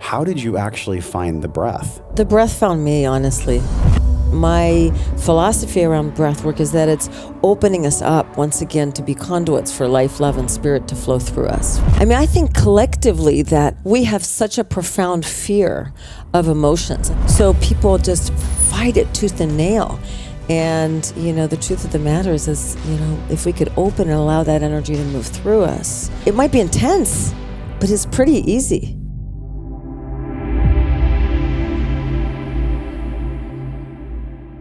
how did you actually find the breath? The breath found me, honestly. My philosophy around breathwork is that it's opening us up once again to be conduits for life, love, and spirit to flow through us. I mean, I think collectively that we have such a profound fear of emotions. So people just fight it tooth and nail. And, the truth of the matter is, if we could open and allow that energy to move through us, it might be intense, but it's pretty easy.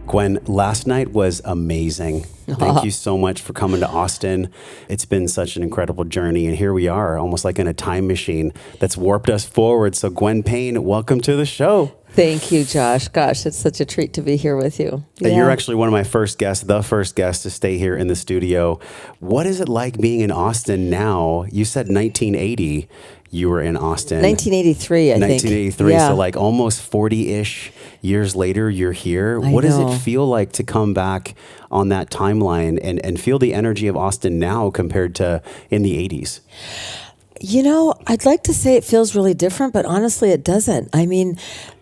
Gwen, last night was amazing. Thank you so much for coming to Austin. It's been such an incredible journey, and here we are, almost like in a time machine that's warped us forward. So Gwen Payne, welcome to the show. Thank you, Josh. Gosh, it's such a treat to be here with you. Yeah. You're actually one of my first guests, the first guest to stay here in the studio. What is it like being in Austin now? You said 1980 you were in Austin. 1983, I think. 1983, yeah. So like almost 40-ish years later, you're here. What does it feel like to come back on that timeline and feel the energy of Austin now compared to in the 80s? I'd like to say it feels really different, but honestly, it doesn't. I mean,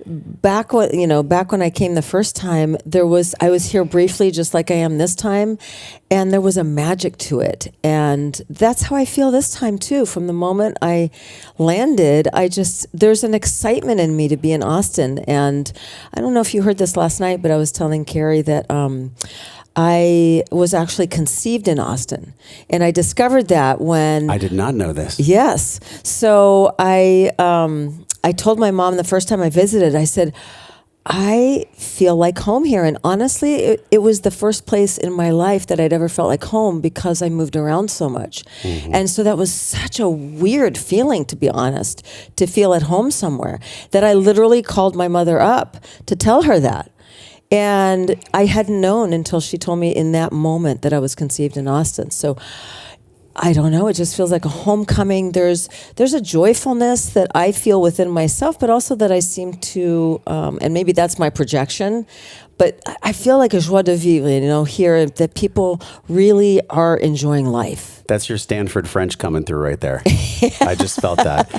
back when I came the first time, I was here briefly, just like I am this time, and there was a magic to it. And that's how I feel this time too. From the moment I landed, there's an excitement in me to be in Austin. And I don't know if you heard this last night, but I was telling Carrie that, I was actually conceived in Austin, and I discovered that when... I did not know this. Yes. So I told my mom the first time I visited, I said, I feel like home here. And honestly, it was the first place in my life that I'd ever felt like home because I moved around so much. Mm-hmm. And so that was such a weird feeling, to be honest, to feel at home somewhere, that I literally called my mother up to tell her that. And I hadn't known until she told me in that moment that I was conceived in Austin. So I don't know. It just feels like a homecoming. There's a joyfulness that I feel within myself, but also that I seem to, and maybe that's my projection, but I feel like a joie de vivre, here, that people really are enjoying life. That's your Stanford French coming through right there. I just felt that.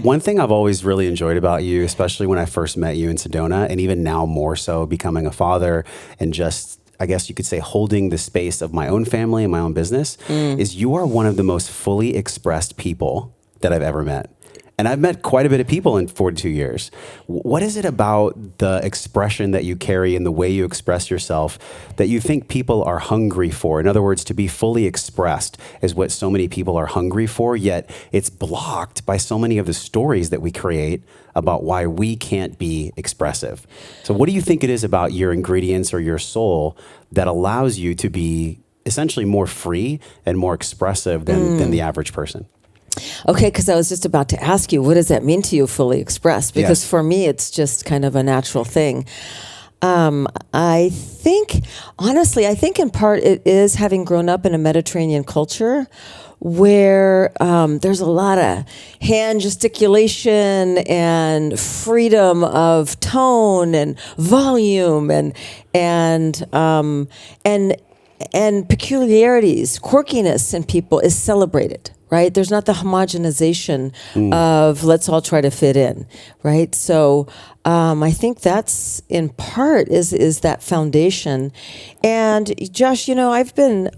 One thing I've always really enjoyed about you, especially when I first met you in Sedona, and even now more so becoming a father and just, I guess you could say, holding the space of my own family and my own business, is you are one of the most fully expressed people that I've ever met. And I've met quite a bit of people in 42 years. What is it about the expression that you carry and the way you express yourself that you think people are hungry for? In other words, to be fully expressed is what so many people are hungry for, yet it's blocked by so many of the stories that we create about why we can't be expressive. So what do you think it is about your ingredients or your soul that allows you to be essentially more free and more expressive than the average person? Okay, because I was just about to ask you, what does that mean to you, fully expressed? Because for me, it's just kind of a natural thing. I think in part it is having grown up in a Mediterranean culture where there's a lot of hand gesticulation and freedom of tone and volume and peculiarities, quirkiness in people is celebrated. Right? There's not the homogenization of let's all try to fit in, right? So I think that's in part is that foundation. And Josh, I've been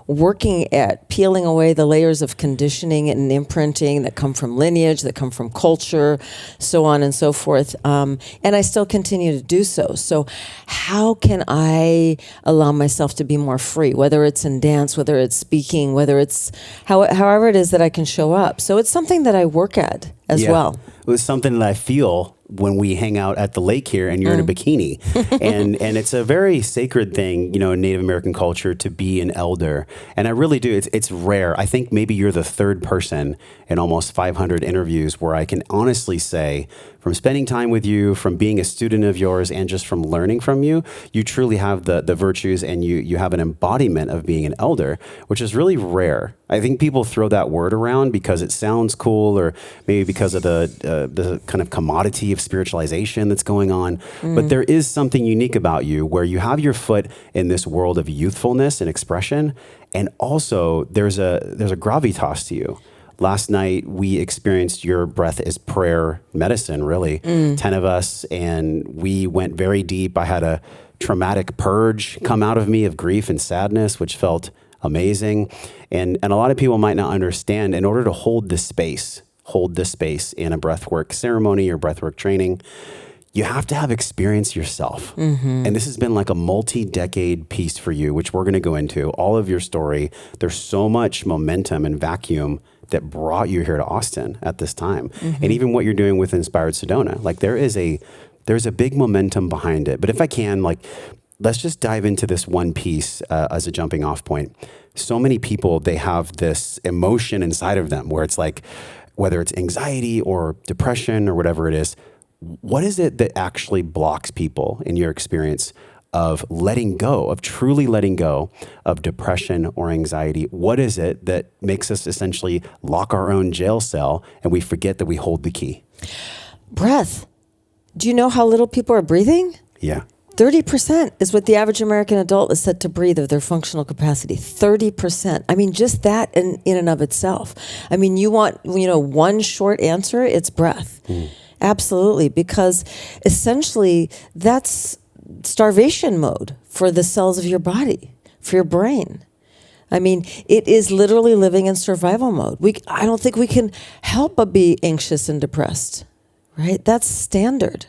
working at peeling away the layers of conditioning and imprinting that come from lineage, that come from culture, so on and so forth. And I still continue to do so. So how can I allow myself to be more free, whether it's in dance, whether it's speaking, whether it's however it is that I can show up. So it's something that I work at as well. It was something that I feel when we hang out at the lake here and you're in a bikini. and it's a very sacred thing, in Native American culture to be an elder. And I really do. It's rare. I think maybe you're the third person in almost 500 interviews where I can honestly say, from spending time with you, from being a student of yours, and just from learning from you, you truly have the virtues and you have an embodiment of being an elder, which is really rare. I think people throw that word around because it sounds cool, or maybe because of the kind of commodity of spiritualization that's going on. But there is something unique about you where you have your foot in this world of youthfulness and expression, and also there's a gravitas to you. last night we experienced your breath as prayer medicine, really. 10 of us, and we went very deep. I had a traumatic purge come out of me of grief and sadness, which felt amazing. And a lot of people might not understand, in order to hold this space in a breathwork ceremony or breathwork training, you have to have experience yourself. And this has been like a multi-decade piece for you, which we're going to go into, all of your story. There's so much momentum and vacuum that brought you here to Austin at this time. And even what you're doing with Inspired Sedona, like there's a big momentum behind it. But if I can, like, let's just dive into this one piece as a jumping off point. So many people, they have this emotion inside of them where it's like, whether it's anxiety or depression or whatever it is, what is it that actually blocks people in your experience of letting go, of truly letting go of depression or anxiety? What is it that makes us essentially lock our own jail cell and we forget that we hold the key? Breath. Do you know how little people are breathing? Yeah. 30% is what the average American adult is said to breathe of their functional capacity. 30%. I mean, just that in and of itself. I mean, you want, one short answer, it's breath. Absolutely. Because essentially that's starvation mode for the cells of your body, for your brain. I mean, it is literally living in survival mode. I don't think we can help but be anxious and depressed, right? That's standard.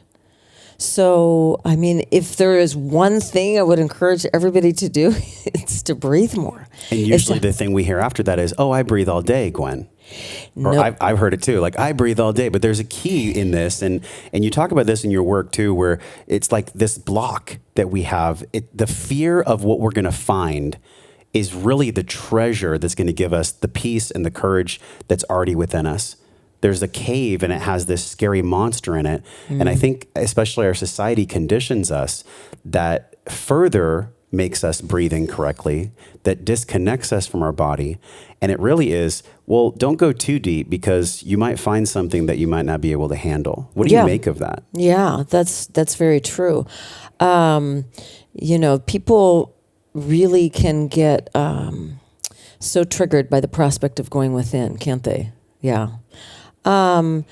So, I mean, if there is one thing I would encourage everybody to do, it's to breathe more. And usually the thing we hear after that is, oh, I breathe all day, Gwen. Or Nope. I've heard it too, like I breathe all day. But there's a key in this, and you talk about this in your work too, where it's like this block that we have. The fear of what we're going to find is really the treasure that's going to give us the peace and the courage that's already within us. There's a cave and it has this scary monster in it. And I think especially our society conditions us that further makes us breathe incorrectly, that disconnects us from our body. And it really is, well, don't go too deep because you might find something that you might not be able to handle. What do you make of that? Yeah, that's very true. People really can get so triggered by the prospect of going within, can't they? Yeah. Well,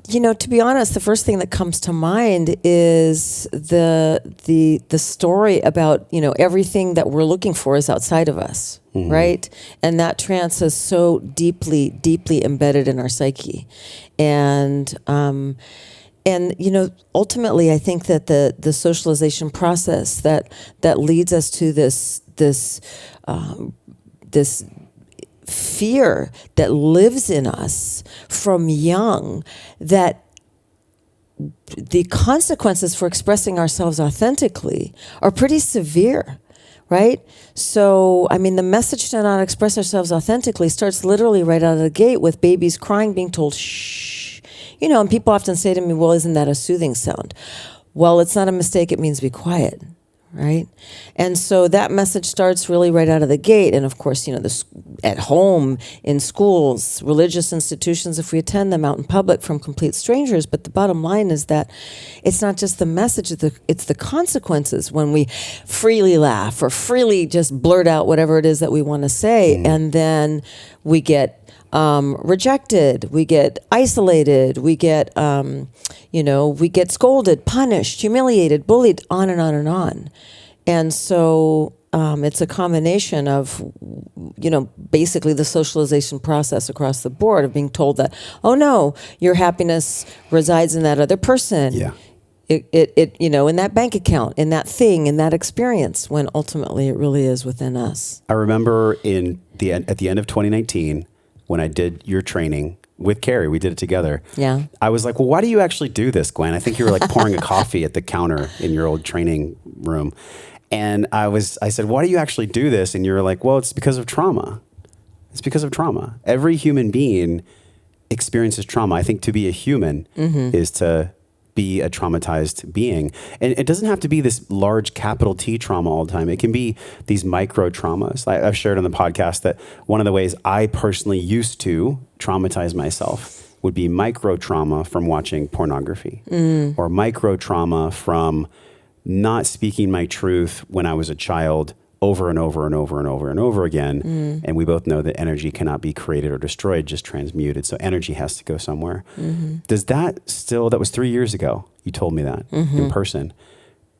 to be honest, the first thing that comes to mind is the story about, everything that we're looking for is outside of us, right? And that trance is so deeply, deeply embedded in our psyche. And ultimately, I think that the socialization process that leads us to this fear that lives in us from young, that the consequences for expressing ourselves authentically are pretty severe, right? So, I mean, the message to not express ourselves authentically starts literally right out of the gate with babies crying, being told, shh. And people often say to me, well, isn't that a soothing sound? Well, it's not a mistake. It means be quiet. Right? And so that message starts really right out of the gate. And of course, at home, in schools, religious institutions, if we attend them out in public from complete strangers. But the bottom line is that it's not just the message, it's the consequences when we freely laugh or freely just blurt out whatever it is that we want to say. And then we get rejected, we get isolated, we get, we get scolded, punished, humiliated, bullied, on and on and on. And so it's a combination of, basically the socialization process across the board of being told that, oh no, your happiness resides in that other person. Yeah. It in that bank account, in that thing, in that experience, when ultimately it really is within us. I remember at the end of 2019, when I did your training with Carrie, we did it together. Yeah. I was like, well, why do you actually do this, Gwen? I think you were like pouring a coffee at the counter in your old training room. And I said, why do you actually do this? And you were like, well, it's because of trauma. It's because of trauma. Every human being experiences trauma. I think to be a human is to be a traumatized being. And it doesn't have to be this large capital T trauma all the time. It can be these micro traumas. I've shared on the podcast that one of the ways I personally used to traumatize myself would be micro trauma from watching pornography or micro trauma from not speaking my truth when I was a child over and over and over and over and over again. And we both know that energy cannot be created or destroyed, just transmuted. So energy has to go somewhere. Does that still, that was 3 years ago, you told me that in person.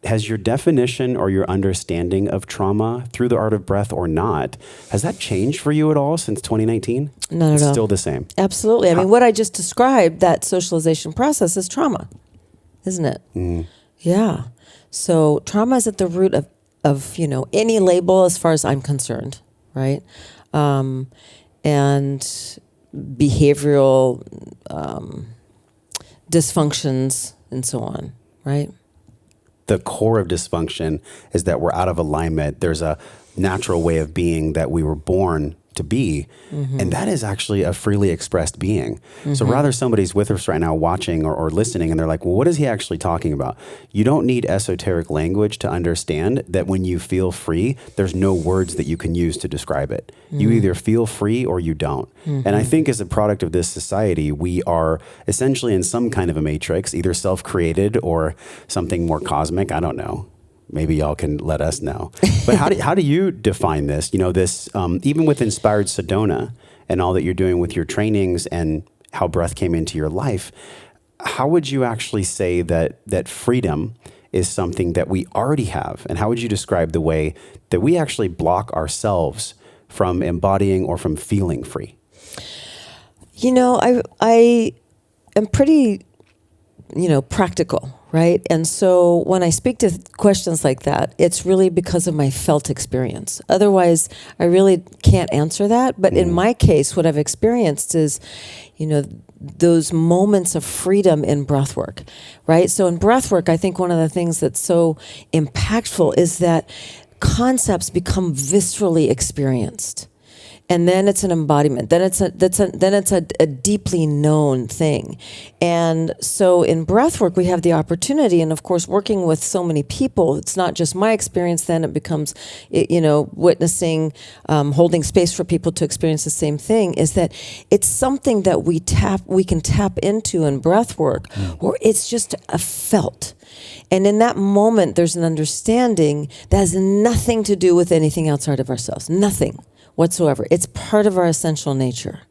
Has your definition or your understanding of trauma through the art of breath or not, has that changed for you at all since 2019? Not at all. It's still the same. Absolutely. I mean, what I just described, that socialization process, is trauma, isn't it? Yeah. So trauma is at the root of any label as far as I'm concerned, right? And behavioral dysfunctions and so on, right? The core of dysfunction is that we're out of alignment. There's a natural way of being that we were born to be. And that is actually a freely expressed being. So rather somebody's with us right now watching or listening and they're like, well, what is he actually talking about? You don't need esoteric language to understand that when you feel free, there's no words that you can use to describe it. You either feel free or you don't. And I think as a product of this society, we are essentially in some kind of a matrix, either self-created or something more cosmic. I don't know. Maybe y'all can let us know. But how do you define this? This even with Inspired Sedona and all that you're doing with your trainings and how breath came into your life, how would you actually say that freedom is something that we already have? And how would you describe the way that we actually block ourselves from embodying or from feeling free? I am pretty, practical. Right. And so when I speak to questions like that, it's really because of my felt experience. Otherwise, I really can't answer that. But in my case, what I've experienced is, those moments of freedom in breathwork. Right. So in breathwork, I think one of the things that's so impactful is that concepts become viscerally experienced. And then it's an embodiment. Then it's a deeply known thing. And so in breathwork, we have the opportunity, and of course, working with so many people, it's not just my experience. Then it becomes, witnessing, holding space for people to experience the same thing. Is that it's something that we can tap into in breathwork, or it's just a felt. And in that moment, there's an understanding that has nothing to do with anything outside of ourselves. Nothing whatsoever. It's part of our essential nature.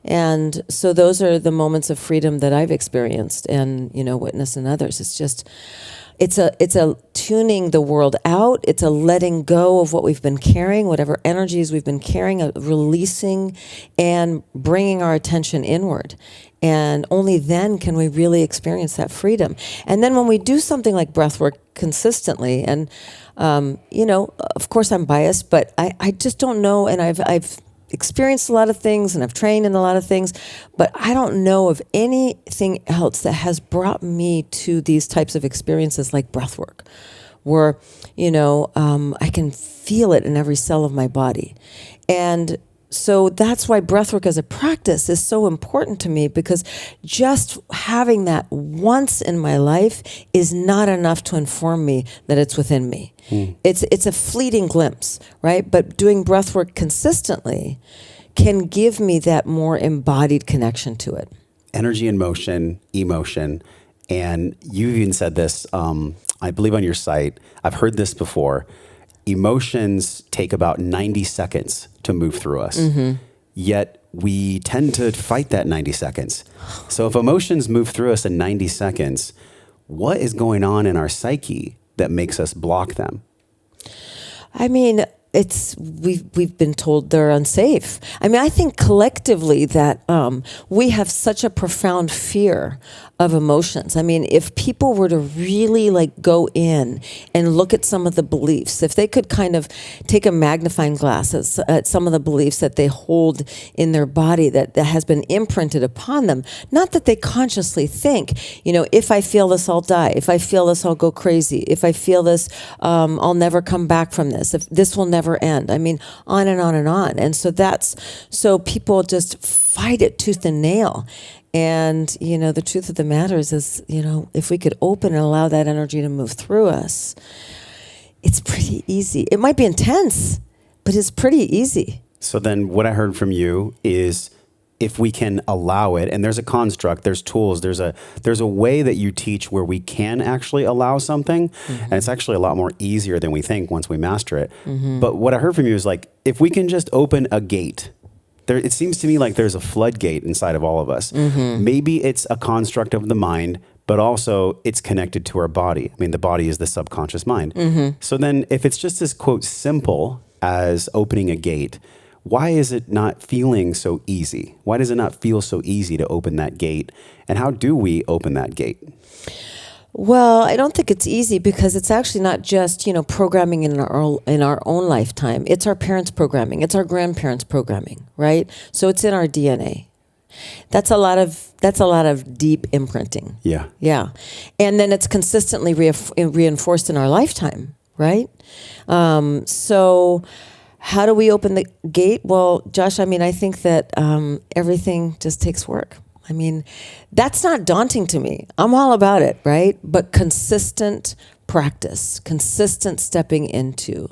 And so those are the moments of freedom that I've experienced and, witnessed in others. It's just, it's a tuning the world out. It's a letting go of what we've been carrying, whatever energies we've been carrying, releasing and bringing our attention inward. And only then can we really experience that freedom. And then when we do something like breathwork consistently, and of course I'm biased, but I just don't know. And I've experienced a lot of things and I've trained in a lot of things, but I don't know of anything else that has brought me to these types of experiences like breathwork, where, I can feel it in every cell of my body. And so that's why breathwork as a practice is so important to me, because just having that once in my life is not enough to inform me that it's within me. It's a fleeting glimpse, right? But doing breathwork consistently can give me that more embodied connection to it. Energy and motion, emotion. And you even said this, I believe on your site, I've heard this before. Emotions take about 90 seconds to move through us. Yet we tend to fight that 90 seconds. So if emotions move through us in 90 seconds, what is going on in our psyche that makes us block them? I mean, we've been told they're unsafe. I mean, I think collectively that we have such a profound fear of emotions. I mean, if people were to really go in and look at some of the beliefs, if they could kind of take a magnifying glass at some of the beliefs that they hold in their body that has been imprinted upon them, not that they consciously think, if I feel this, I'll die. If I feel this, I'll go crazy. If I feel this, I'll never come back from this. If this will never end. I mean, on and on and on. And so people just fight it tooth and nail. And, the truth of the matter is, if we could open and allow that energy to move through us, it's pretty easy. It might be intense, but it's pretty easy. So then what I heard from you is if we can allow it, and there's a construct, there's tools, there's a way that you teach where we can actually allow something, and it's actually a lot more easier than we think once we master it. But what I heard from you is like, if we can just open a gate, it seems to me like there's a floodgate inside of all of us. Maybe it's a construct of the mind, but also it's connected to our body. I mean, the body is the subconscious mind. So then if it's just as, quote, simple as opening a gate, why is it not feeling so easy? Why does it not feel so easy to open that gate? And how do we open that gate? Well, I don't think it's easy because it's actually not just, programming in our own lifetime. It's our parents' programming. It's our grandparents' programming, right? So it's in our DNA. That's a lot of deep imprinting. Yeah. Yeah. And then it's consistently reinforced in our lifetime, right? So how do we open the gate? Well, Josh, I think that everything just takes work. That's not daunting to me. I'm all about it, right? But consistent practice, consistent stepping into,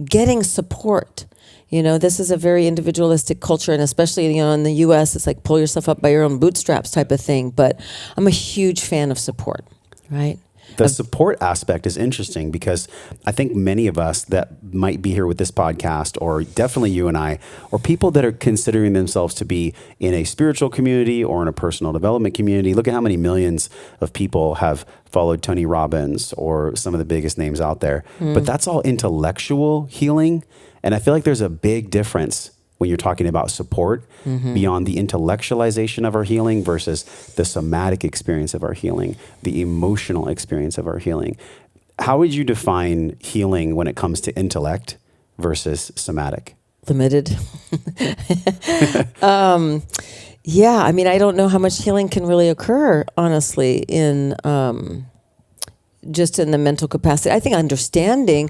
getting support. This is a very individualistic culture, and especially, in the U.S., it's like pull yourself up by your own bootstraps type of thing. But I'm a huge fan of support, right? The support aspect is interesting because I think many of us that might be here with this podcast, or definitely you and I, or people that are considering themselves to be in a spiritual community or in a personal development community, look at how many millions of people have followed Tony Robbins or some of the biggest names out there. But that's all intellectual healing. And I feel like there's a big difference when you're talking about support beyond the intellectualization of our healing versus the somatic experience of our healing, the emotional experience of our healing. How would you define healing when it comes to intellect versus somatic? Limited. Yeah, I don't know how much healing can really occur, honestly, in just in the mental capacity. I think understanding.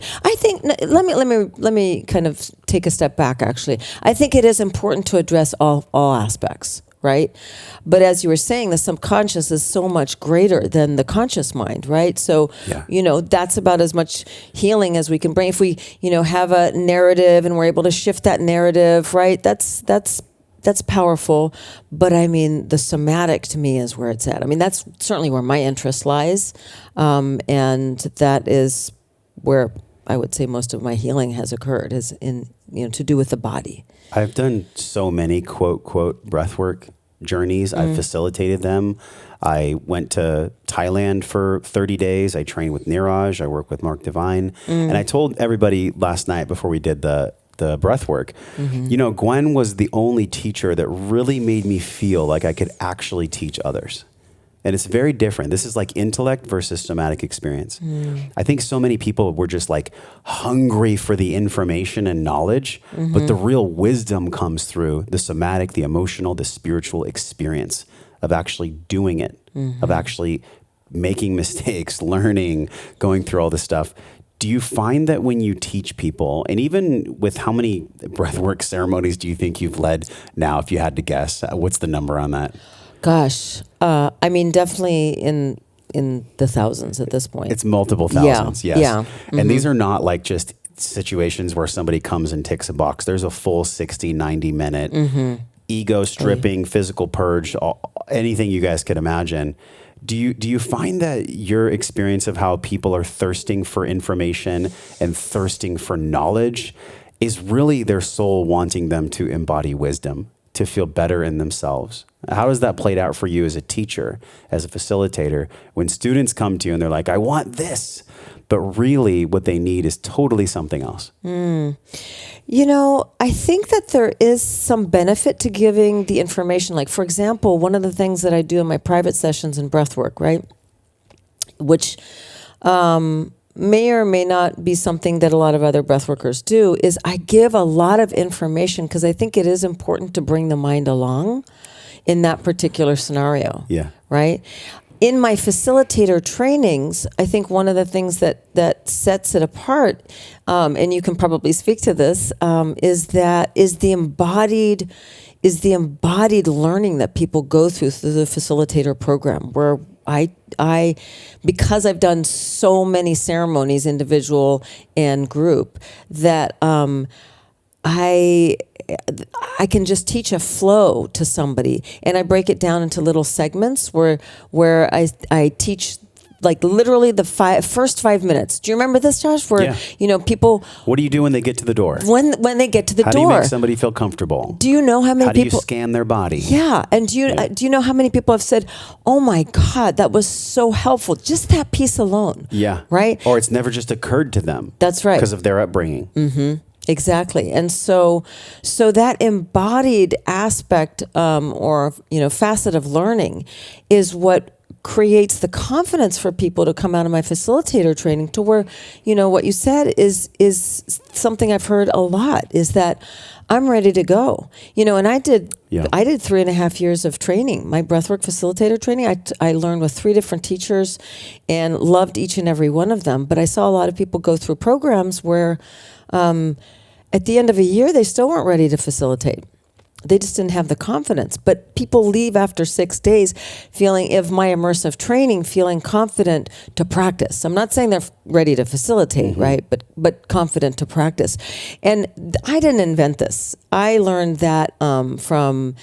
Let me kind of take a step back. Actually, I think it is important to address all aspects, right? But as you were saying, the subconscious is so much greater than the conscious mind, right? So, that's about as much healing as we can bring. If we, have a narrative and we're able to shift that narrative, right? That's powerful, but the somatic to me is where it's at. That's certainly where my interest lies, and that is where I would say most of my healing has occurred, is in to do with the body. I've done so many quote breathwork journeys. I've facilitated them. I went to Thailand for 30 days. I trained with Niraj. I work with Mark Divine, and I told everybody last night before we did the breath work, Gwen was the only teacher that really made me feel like I could actually teach others. And it's very different. This is like intellect versus somatic experience. I think so many people were just like hungry for the information and knowledge, but the real wisdom comes through the somatic, the emotional, the spiritual experience of actually doing it, of actually making mistakes, learning, going through all this stuff. Do you find that when you teach people, and even with how many breathwork ceremonies do you think you've led now, if you had to guess? What's the number on that? Gosh, definitely in the thousands at this point. It's multiple thousands, yes. Yeah. And these are not like just situations where somebody comes and ticks a box. There's a full 60, 90 minute ego stripping, physical purge, anything you guys could imagine. Do you find that your experience of how people are thirsting for information and thirsting for knowledge is really their soul wanting them to embody wisdom, to feel better in themselves? How does that play out for you as a teacher, as a facilitator, when students come to you and they're like, I want this, but really what they need is totally something else? I think that there is some benefit to giving the information. Like, for example, one of the things that I do in my private sessions in breathwork, right, which may or may not be something that a lot of other breathworkers do, is I give a lot of information because I think it is important to bring the mind along in that particular scenario. Yeah. Right? In my facilitator trainings, I think one of the things that sets it apart, and you can probably speak to this, is the embodied learning that people go through the facilitator program, where I because I've done so many ceremonies, individual and group, that I can just teach a flow to somebody, and I break it down into little segments where I teach like literally the first 5 minutes. Do you remember this, Josh? Where people. What do you do when they get to the door? When they get to the door, how do you make somebody feel comfortable? Do you know how many people? How do you scan their body? Yeah, and do you know how many people have said, "Oh my God, that was so helpful." Just that piece alone. Yeah. Right. Or it's never just occurred to them. That's right. Because of their upbringing. Mm-hmm. Exactly. And so that embodied aspect or facet of learning is what creates the confidence for people to come out of my facilitator training to where, what you said is something I've heard a lot, is that I'm ready to go. And I did 3.5 years of training, my breathwork facilitator training. I learned with 3 different teachers and loved each and every one of them. But I saw a lot of people go through programs where at the end of a year, they still weren't ready to facilitate. They just didn't have the confidence. But people leave after 6 days feeling confident to practice. I'm not saying they're ready to facilitate, right? But confident to practice. And I didn't invent this. I learned that from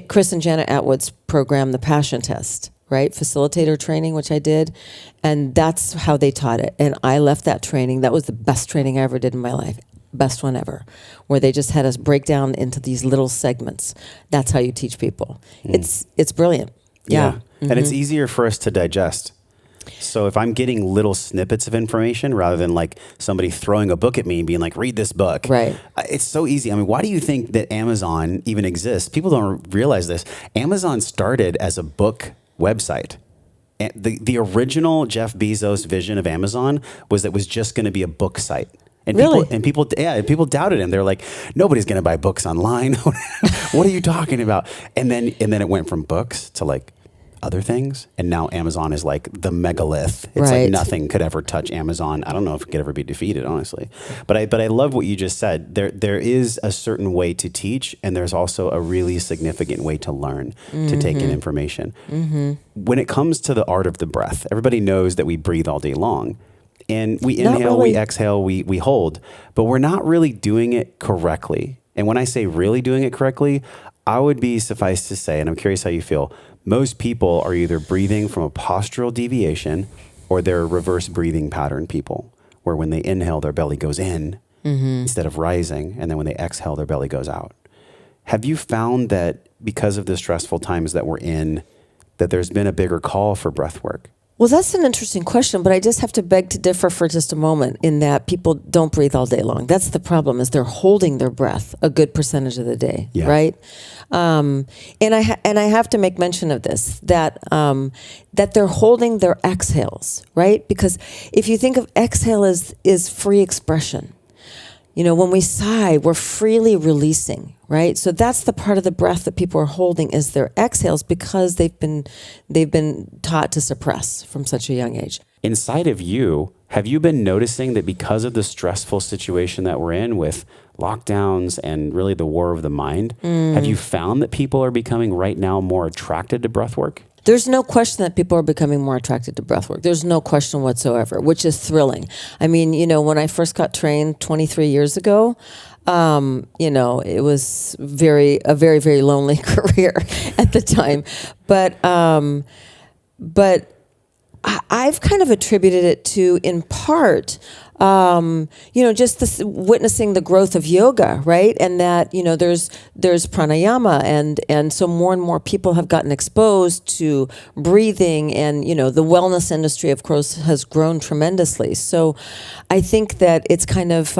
Chris and Janet Atwood's program, The Passion Test, right? Facilitator training, which I did. And that's how they taught it. And I left that training. That was the best training I ever did in my life. Best one ever, where they just had us break down into these little segments. That's how you teach people. It's brilliant. Yeah. Mm-hmm. And it's easier for us to digest. So if I'm getting little snippets of information rather than like somebody throwing a book at me and being like, read this book. Right. It's so easy. I mean, why do you think that Amazon even exists? People don't realize this. Amazon started as a book website. And the original Jeff Bezos vision of Amazon was that it was just going to be a book site. And really? People doubted him. They're like, nobody's going to buy books online. What are you talking about? And then it went from books to like other things. And now Amazon is like the megalith. It's like nothing could ever touch Amazon. I don't know if it could ever be defeated, honestly. But I love what you just said. There is a certain way to teach, and there's also a really significant way to learn, to take in information. Mm-hmm. When it comes to the art of the breath, everybody knows that we breathe all day long. And we inhale, we exhale, we hold, but we're not really doing it correctly. And when I say really doing it correctly, I would be suffice to say, and I'm curious how you feel, most people are either breathing from a postural deviation or they're reverse breathing pattern people, where when they inhale, their belly goes in instead of rising. And then when they exhale, their belly goes out. Have you found that because of the stressful times that we're in, that there's been a bigger call for breath work? Well, that's an interesting question, but I just have to beg to differ for just a moment in that people don't breathe all day long. That's the problem, is they're holding their breath a good percentage of the day, right? And I have to make mention of this, that they're holding their exhales, right? Because if you think of exhale is free expression. When we sigh, we're freely releasing, right? So that's the part of the breath that people are holding, is their exhales, because they've been taught to suppress from such a young age. Inside of you, have you been noticing that because of the stressful situation that we're in with lockdowns and really the war of the mind, have you found that people are becoming right now more attracted to breath work? There's no question that people are becoming more attracted to breathwork. There's no question whatsoever, which is thrilling. I mean, when I first got trained 23 years ago, it was a very, very lonely career at the time. But I've kind of attributed it to, in part, just this witnessing the growth of yoga, right? And that, there's pranayama, and so more and more people have gotten exposed to breathing, and, the wellness industry, of course, has grown tremendously. So I think that it's kind of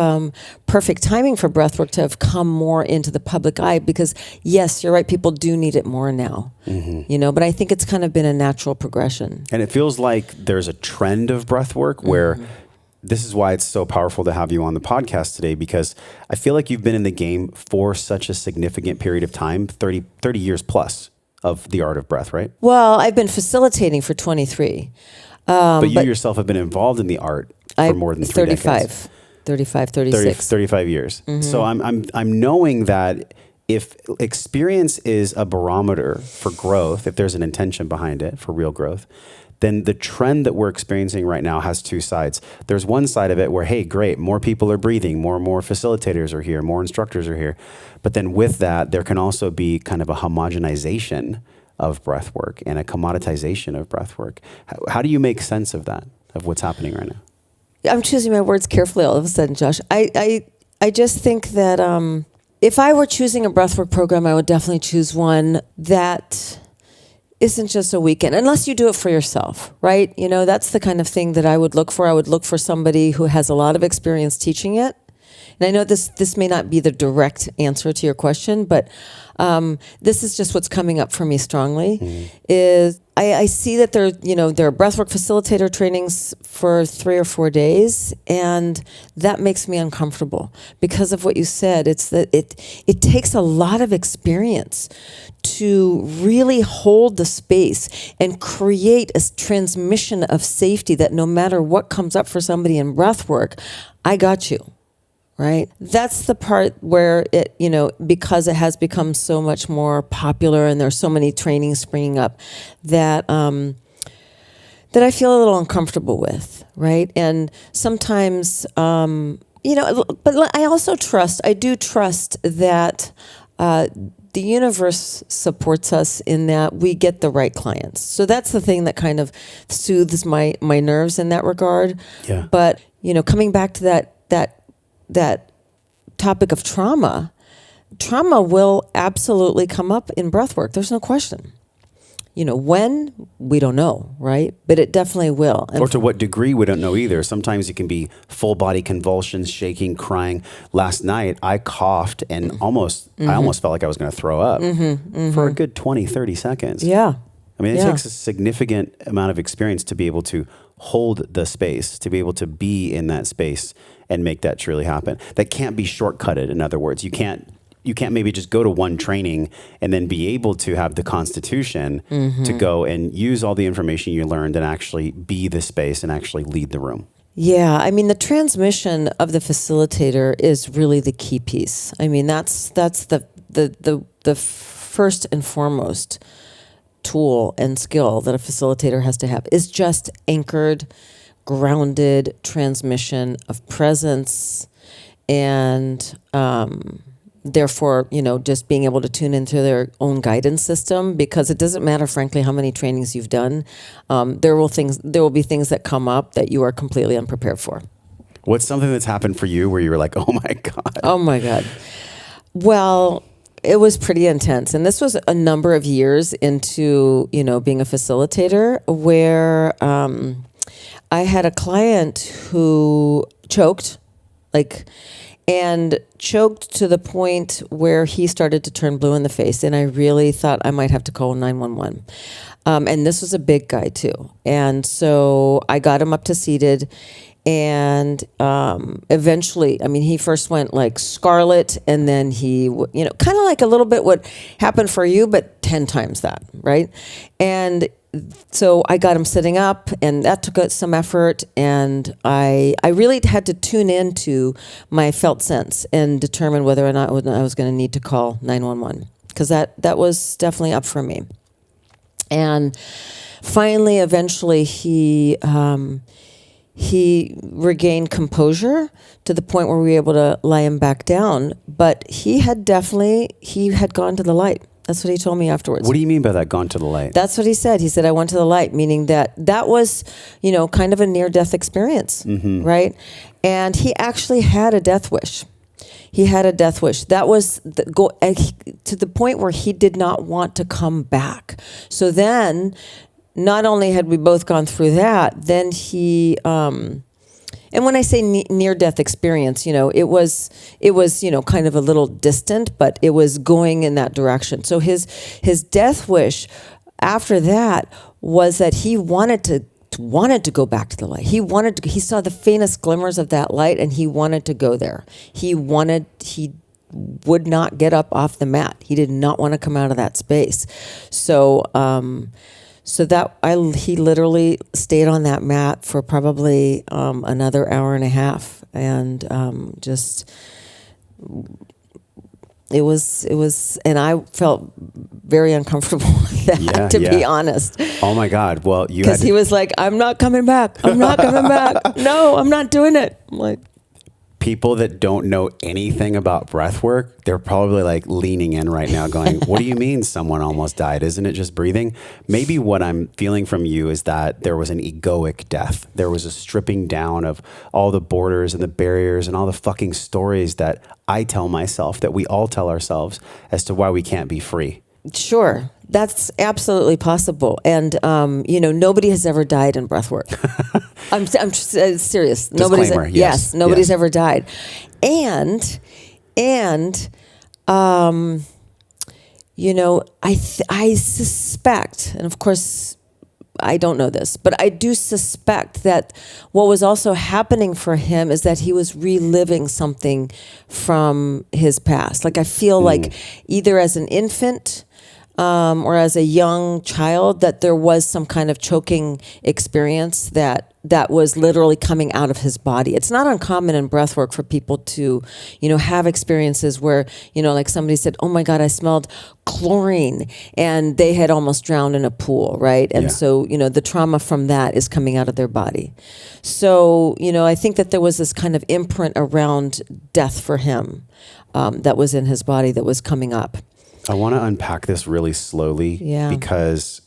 perfect timing for breathwork to have come more into the public eye, because yes, you're right, people do need it more now, but I think it's kind of been a natural progression. And it feels like there's a trend of breathwork where this is why it's so powerful to have you on the podcast today, because I feel like you've been in the game for such a significant period of time, 30 years plus of the art of breath, right? Well, I've been facilitating for 23. But you yourself have been involved in the art for more than 3 decades. 35 years. So I'm knowing that if experience is a barometer for growth, if there's an intention behind it for real growth, then the trend that we're experiencing right now has two sides. There's one side of it where, hey, great, more people are breathing, more and more facilitators are here, more instructors are here. But then with that, there can also be kind of a homogenization of breath work and a commoditization of breath work. How do you make sense of that, of what's happening right now? I'm choosing my words carefully all of a sudden, Josh. I just think that if I were choosing a breathwork program, I would definitely choose one that isn't just a weekend, unless you do it for yourself, right? You know, that's the kind of thing that I would look for. I would look for somebody who has a lot of experience teaching it. And I know this may not be the direct answer to your question, but this is just what's coming up for me strongly. Is I see that there are breathwork facilitator trainings for 3 or 4 days, and that makes me uncomfortable because of what you said. It's that it takes a lot of experience to really hold the space and create a transmission of safety that no matter what comes up for somebody in breathwork, I got you. Right? That's the part where it, because it has become so much more popular and there's so many trainings springing up that that I feel a little uncomfortable with, right? And sometimes, but I do trust that the universe supports us in that we get the right clients. So that's the thing that kind of soothes my nerves in that regard. Yeah. But, coming back to that topic of trauma will absolutely come up in breathwork. There's no question. When, we don't know, right? But it definitely will. And or to what degree, we don't know either. Sometimes it can be full body convulsions, shaking, crying. Last night, I coughed and I almost felt like I was going to throw up for a good 20, 30 seconds. Yeah. I mean, it takes a significant amount of experience to be able to hold the space, to be able to be in that space and make that truly happen. That can't be shortcutted. In other words, you can't maybe just go to one training and then be able to have the constitution to go and use all the information you learned and actually be the space and actually lead the room. Yeah, I mean, the transmission of the facilitator is really the key piece. I mean, that's the first and foremost tool and skill that a facilitator has to have, is just anchored, grounded transmission of presence, and therefore, just being able to tune into their own guidance system, because it doesn't matter, frankly, how many trainings you've done. There will be things that come up that you are completely unprepared for. What's something that's happened for you where you were like, oh my God? Oh my God. Well, it was pretty intense. And this was a number of years into, being a facilitator, where I had a client who choked, and choked to the point where he started to turn blue in the face. And I really thought I might have to call 911. And this was a big guy too. And so I got him up to seated. And eventually, he first went like scarlet, and then he, kind of like a little bit what happened for you, but 10 times that, right? And so I got him sitting up, and that took some effort. And I really had to tune into my felt sense and determine whether or not I was going to need to call 911, because that was definitely up for me. And finally, eventually, he regained composure to the point where we were able to lie him back down. But he had gone to the light. That's what he told me afterwards. What do you mean by that, gone to the light? That's what he said. He said, I went to the light, meaning that was, kind of a near-death experience, right? And he actually had a death wish. He had a death wish. That was to the point where he did not want to come back. So then, not only had we both gone through that, then he, and when I say near-death experience, it was kind of a little distant, but it was going in that direction. So his death wish after that was that he wanted to go back to the light. He saw the faintest glimmers of that light, and he wanted to go there. He would not get up off the mat. He did not want to come out of that space. So, he literally stayed on that mat for probably another hour and a half, and It was, and I felt very uncomfortable with that, to be honest. Oh my God. Well, because he was like, I'm not coming back. I'm not coming back. No, I'm not doing it. I'm like, people that don't know anything about breath work, they're probably like leaning in right now going, what do you mean someone almost died? Isn't it just breathing? Maybe what I'm feeling from you is that there was an egoic death. There was a stripping down of all the borders and the barriers and all the fucking stories that I tell myself, that we all tell ourselves, as to why we can't be free. Sure. That's absolutely possible. And, nobody has ever died in breathwork. I'm serious. Disclaimer, Nobody's ever died. And I suspect, and of course, I don't know this, but I do suspect that what was also happening for him is that he was reliving something from his past. Like I feel like either as an infant or as a young child, that there was some kind of choking experience that was literally coming out of his body. It's not uncommon in breathwork for people to, have experiences where, like somebody said, oh my God, I smelled chlorine, and they had almost drowned in a pool, right? And so, the trauma from that is coming out of their body. So, I think that there was this kind of imprint around death for him that was in his body that was coming up. I want to unpack this really slowly because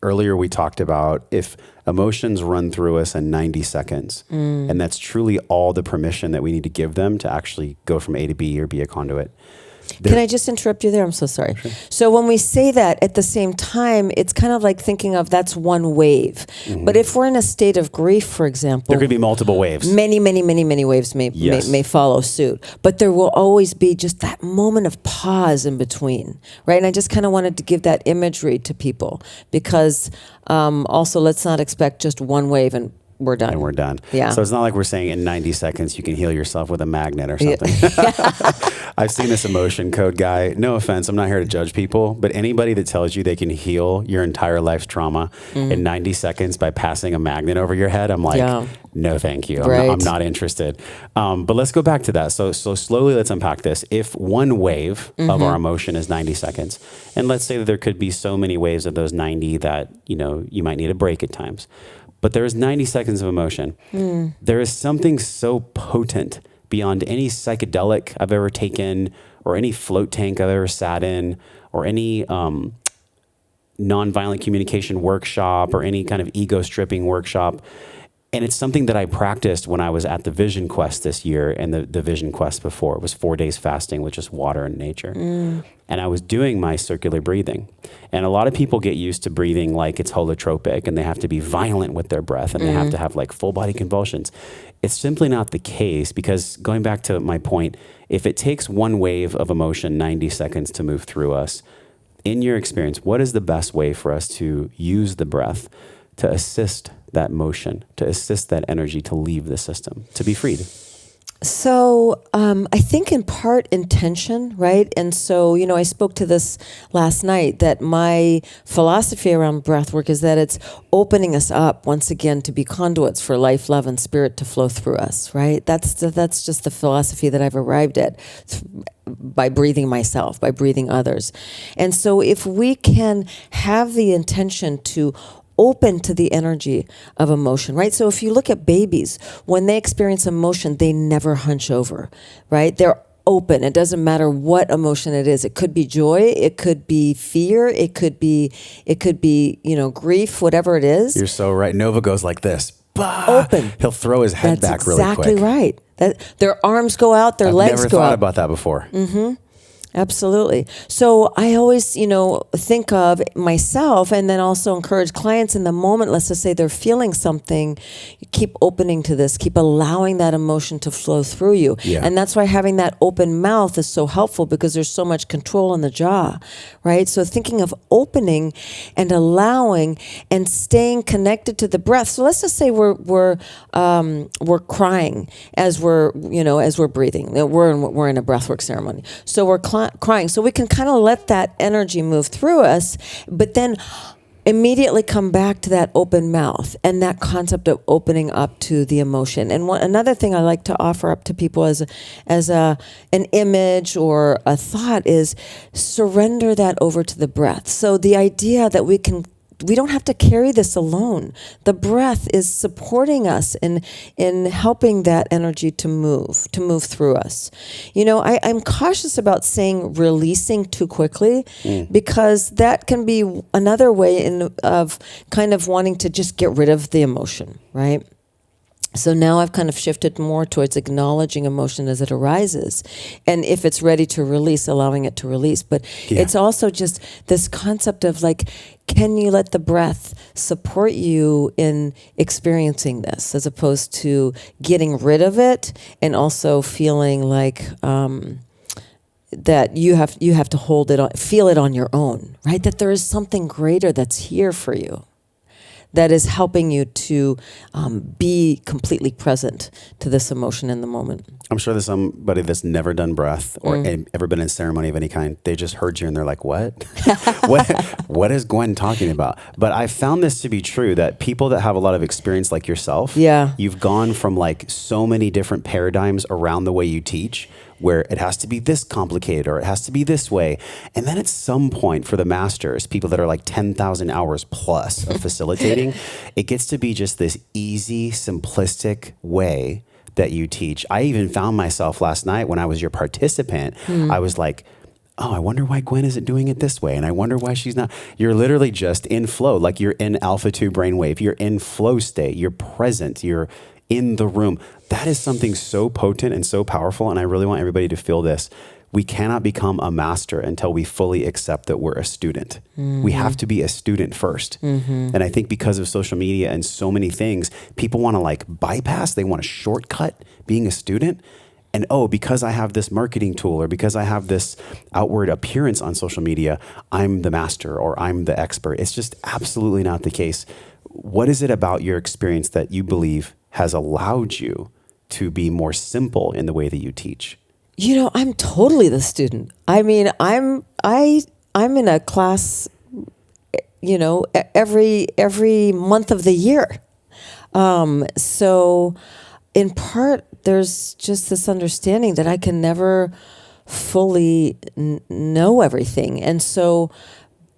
earlier we talked about if emotions run through us in 90 seconds, and that's truly all the permission that we need to give them to actually go from A to B or be a conduit. Can I just interrupt you there? I'm so sorry. Sure. So when we say that at the same time, it's kind of like thinking of that's one wave. Mm-hmm. But if we're in a state of grief, for example, there could be multiple waves. Many waves may follow suit. But there will always be just that moment of pause in between, right? And I just kind of wanted to give that imagery to people because also let's not expect just one wave and we're done. And we're done. Yeah. So it's not like we're saying in 90 seconds you can heal yourself with a magnet or something. Yeah. I've seen this emotion code guy. No offense, I'm not here to judge people, but anybody that tells you they can heal your entire life's trauma in 90 seconds by passing a magnet over your head, I'm like, no, thank you. I'm not interested. But let's go back to that. So slowly let's unpack this. If one wave of our emotion is 90 seconds, and let's say that there could be so many waves of those 90 that, you might need a break at times. But there is 90 seconds of emotion. There is something so potent beyond any psychedelic I've ever taken or any float tank I've ever sat in or any nonviolent communication workshop or any kind of ego stripping workshop. And it's something that I practiced when I was at the Vision Quest this year and the Vision Quest before. It was 4 days fasting with just water and nature. And I was doing my circular breathing. And a lot of people get used to breathing like it's holotropic and they have to be violent with their breath and they have to have like full body convulsions. It's simply not the case because going back to my point, if it takes one wave of emotion 90 seconds to move through us, in your experience, what is the best way for us to use the breath to assist that motion, to assist that energy to leave the system, to be freed? So I think in part intention, right? And so, I spoke to this last night that my philosophy around breathwork is that it's opening us up once again to be conduits for life, love, and spirit to flow through us, right? That's just the philosophy that I've arrived at by breathing myself, by breathing others. And so if we can have the intention to open to the energy of emotion, right? So if you look at babies, when they experience emotion, they never hunch over, right? They're open. It doesn't matter what emotion it is. It could be joy. It could be fear. It could be, grief, whatever it is. You're so right. Nova goes like this. Bah! Open. He'll throw his head back really quick. That's exactly right. Their arms go out, their legs go out. I've never thought about that before. Absolutely. So I always, think of myself and then also encourage clients in the moment, let's just say they're feeling something, you keep opening to this, keep allowing that emotion to flow through you. Yeah. And that's why having that open mouth is so helpful because there's so much control in the jaw, right? So thinking of opening and allowing and staying connected to the breath. So let's just say we're crying as we're breathing. We're in a breathwork ceremony. So we're crying. So we can kind of let that energy move through us, but then immediately come back to that open mouth and that concept of opening up to the emotion. And another thing I like to offer up to people as an image or a thought is surrender that over to the breath. So the idea that we don't have to carry this alone. The breath is supporting us in helping that energy to move through us. I'm cautious about saying releasing too quickly because that can be another way of kind of wanting to just get rid of the emotion, right? So now I've kind of shifted more towards acknowledging emotion as it arises. And if it's ready to release, allowing it to release. But it's also just this concept of like, can you let the breath support you in experiencing this as opposed to getting rid of it and also feeling like that you have to hold it on, feel it on your own, right? That there is something greater that's here for you, that is helping you to be completely present to this emotion in the moment. I'm sure there's somebody that's never done breath or ever been in ceremony of any kind. They just heard you and they're like, what? What is Gwen talking about? But I found this to be true, that people that have a lot of experience like yourself, you've gone from like so many different paradigms around the way you teach, where it has to be this complicated or it has to be this way. And then at some point for the masters, people that are like 10,000 hours plus of facilitating, it gets to be just this easy, simplistic way that you teach. I even found myself last night when I was your participant, I was like, oh, I wonder why Gwen isn't doing it this way. And I wonder why she's not. You're literally just in flow, like you're in alpha 2 brainwave. You're in flow state. You're present. You're in the room. That is something so potent and so powerful. And I really want everybody to feel this. We cannot become a master until we fully accept that we're a student. We have to be a student first. And I think because of social media and so many things, people want to like bypass, they want to shortcut being a student. And because I have this marketing tool or because I have this outward appearance on social media, I'm the master or I'm the expert. It's just absolutely not the case. What is it about your experience that you believe has allowed you to be more simple in the way that you teach? I'm totally the student. I mean, I'm in a class, every month of the year. So in part, there's just this understanding that I can never fully know everything. And so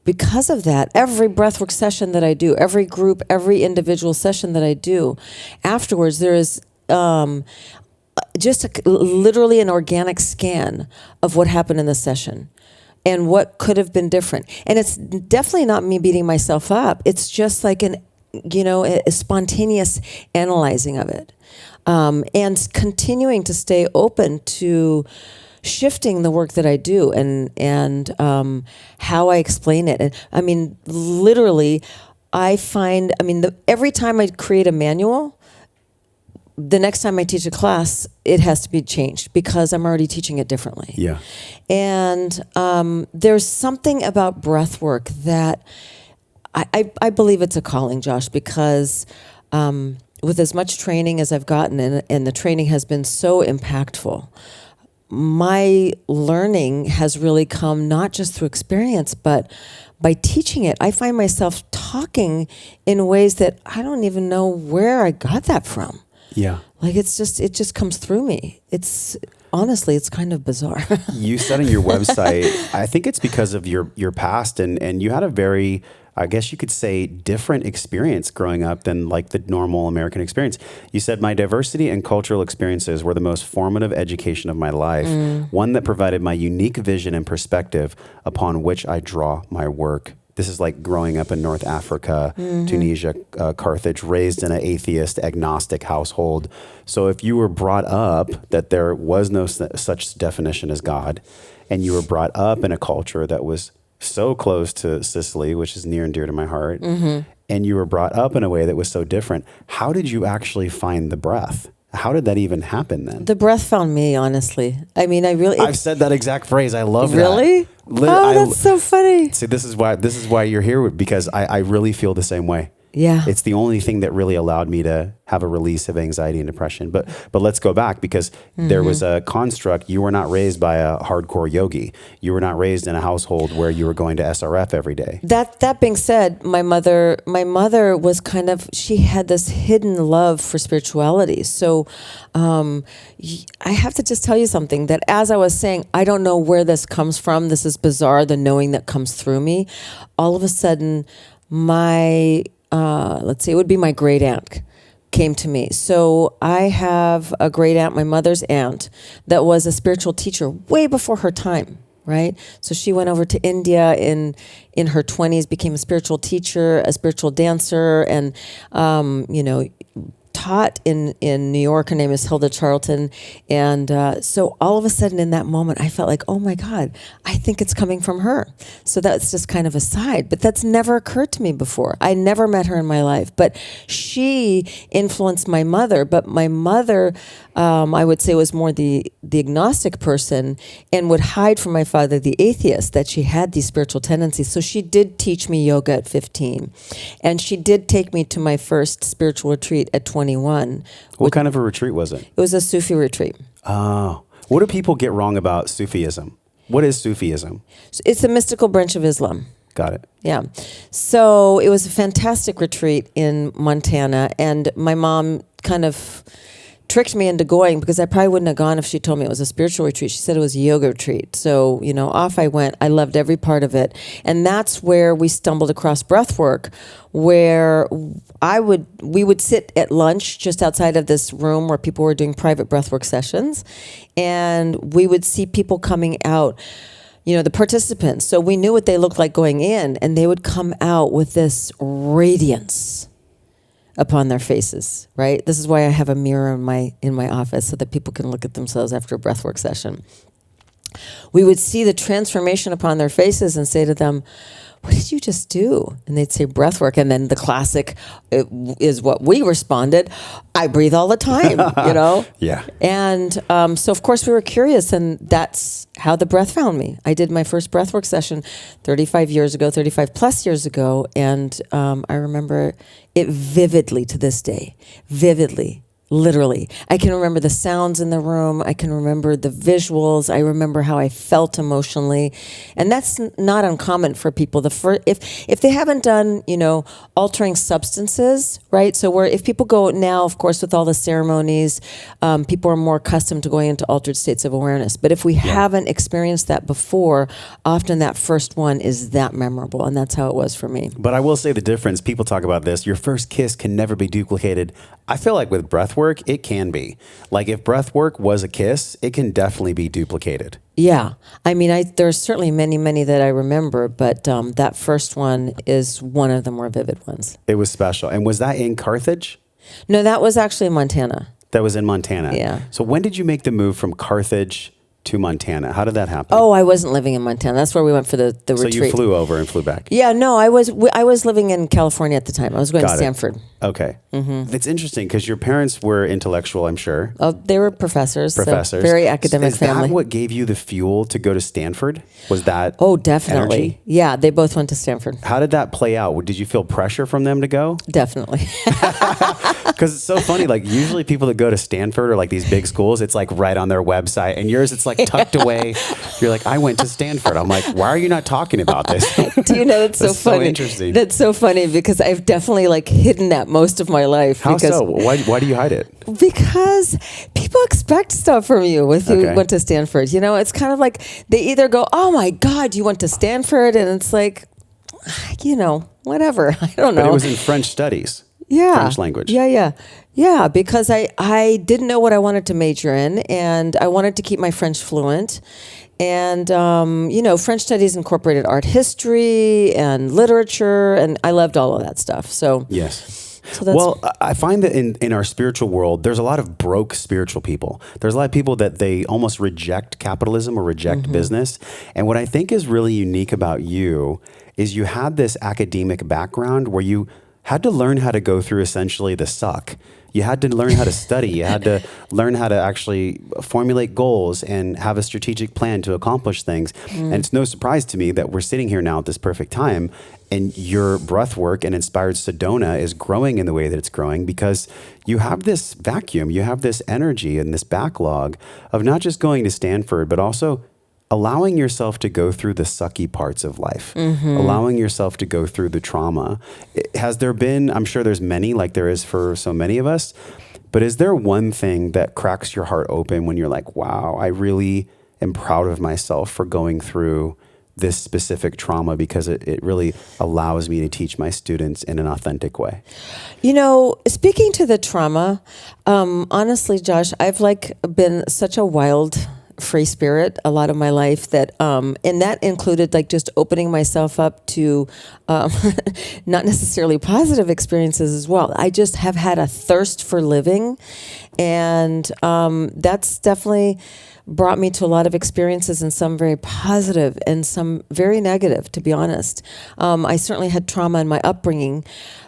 because of that, every breathwork session that I do, every group, every individual session that I do, afterwards there is literally an organic scan of what happened in the session and what could have been different. And it's definitely not me beating myself up. It's just like a spontaneous analyzing of it. And continuing to stay open to shifting the work that I do and how I explain it. And I mean, literally, I find, every time I create a manual, the next time I teach a class, it has to be changed because I'm already teaching it differently. Yeah. And there's something about breath work that I believe it's a calling, Josh, because with as much training as I've gotten, and the training has been so impactful, my learning has really come not just through experience, but by teaching it. I find myself talking in ways that I don't even know where I got that from. Yeah. Like it just comes through me. Honestly, it's kind of bizarre. You said on your website, I think it's because of your past and you had a very, I guess you could say, different experience growing up than like the normal American experience. You said, my diversity and cultural experiences were the most formative education of my life, one that provided my unique vision and perspective upon which I draw my work. This is like growing up in North Africa, Tunisia, Carthage, raised in an atheist, agnostic household. So if you were brought up that there was no such definition as God, and you were brought up in a culture that was so close to Sicily, which is near and dear to my heart, and you were brought up in a way that was so different, how did you actually find the breath? How did that even happen then? The breath found me, honestly. I mean, I've said that exact phrase. I love that. Really? That's so funny. See, this is why you're here, because I really feel the same way. Yeah. It's the only thing that really allowed me to have a release of anxiety and depression. But let's go back, because there was a construct. You were not raised by a hardcore yogi. You were not raised in a household where you were going to SRF every day. That being said, my mother was kind of, she had this hidden love for spirituality. So I have to just tell you something, that as I was saying, I don't know where this comes from. This is bizarre, the knowing that comes through me. All of a sudden, my, let's see, it would be my great aunt came to me. So I have a great aunt, my mother's aunt, that was a spiritual teacher way before her time. Right? So she went over to India in her 20s, became a spiritual teacher, a spiritual dancer, and, taught in New York. Her name is Hilda Charlton. And so all of a sudden in that moment, I felt like, oh my God, I think it's coming from her. So that's just kind of a side, but that's never occurred to me before. I never met her in my life, but she influenced my mother. But my mother, I would say, was more the agnostic person and would hide from my father, the atheist, that she had these spiritual tendencies. So she did teach me yoga at 15. And she did take me to my first spiritual retreat at 21. What kind of a retreat was it? It was a Sufi retreat. Oh. What do people get wrong about Sufism? What is Sufism? It's a mystical branch of Islam. Got it. Yeah. So it was a fantastic retreat in Montana, and my mom kind of tricked me into going, because I probably wouldn't have gone if she told me it was a spiritual retreat. She said it was a yoga retreat. So, off I went. I loved every part of it. And that's where we stumbled across breathwork, where we would sit at lunch just outside of this room where people were doing private breathwork sessions, and we would see people coming out, the participants. So we knew what they looked like going in, and they would come out with this radiance upon their faces, right? This is why I have a mirror in my office, so that people can look at themselves after a breathwork session. We would see the transformation upon their faces and say to them, what did you just do? And they'd say breathwork. And then the classic is what we responded, I breathe all the time, Yeah. And so, of course, we were curious, and that's how the breath found me. I did my first breathwork session 35 plus years ago, and I remember it vividly to this day, vividly. Literally. I can remember the sounds in the room. I can remember the visuals. I remember how I felt emotionally. And that's not uncommon for people. If they haven't done, altering substances, right? So if people go now, of course, with all the ceremonies, people are more accustomed to going into altered states of awareness. But if we haven't experienced that before, often that first one is that memorable. And that's how it was for me. But I will say the difference, people talk about this, your first kiss can never be duplicated. I feel like with breathwork, it can be. Like if breathwork was a kiss, it can definitely be duplicated. Yeah. I mean, there's certainly many, many that I remember, but that first one is one of the more vivid ones. It was special. And was that in Carthage? No, that was actually in Montana. That was in Montana. Yeah. So when did you make the move from Carthage to Montana? How did that happen? Oh, I wasn't living in Montana. That's where we went for the retreat. So you flew over and flew back? Yeah, no, I was living in California at the time. I was going to Stanford. Okay. Mm-hmm. It's interesting because your parents were intellectual, I'm sure. Oh, they were professors. Professors. So very academic family. Is that what gave you the fuel to go to Stanford? Was that Oh, definitely. energy? Yeah, they both went to Stanford. How did that play out? Did you feel pressure from them to go? Definitely. Because it's so funny. Like usually people that go to Stanford or like these big schools, it's like right on their website. And yours, it's like tucked away. You're like, I went to Stanford. I'm like, why are you not talking about this? Do you know, that's so funny. So interesting. That's so funny because I've definitely like hidden that most of my life. How so? Why do you hide it? Because people expect stuff from you if you went to Stanford. It's kind of like they either go, oh my God, you went to Stanford. And it's like, whatever. I don't know. But it was in French studies. Yeah. French language. Yeah, because I didn't know what I wanted to major in, and I wanted to keep my French fluent. And, French studies incorporated art history and literature, and I loved all of that stuff. So yes. So that's, well, I find that in our spiritual world, there's a lot of broke spiritual people. There's a lot of people that they almost reject capitalism or reject business. And what I think is really unique about you is you had this academic background where you had to learn how to go through essentially the suck. You had to learn how to study. You had to learn how to actually formulate goals and have a strategic plan to accomplish things. And it's no surprise to me that we're sitting here now at this perfect time, and your breath work and inspired Sedona is growing in the way that it's growing because you have this vacuum, you have this energy and this backlog of not just going to Stanford, but also allowing yourself to go through the sucky parts of life, allowing yourself to go through the trauma. Has there been, I'm sure there's many, like there is for so many of us, but is there one thing that cracks your heart open when you're like, wow, I really am proud of myself for going through this specific trauma because it really allows me to teach my students in an authentic way? You know, speaking to the trauma, honestly, Josh, I've been such a wild free spirit a lot of my life that and that included just opening myself up to not necessarily positive experiences as well. I just have had a thirst for living, and that's definitely brought me to a lot of experiences, and some very positive and some very negative, to be honest. I certainly had trauma in my upbringing,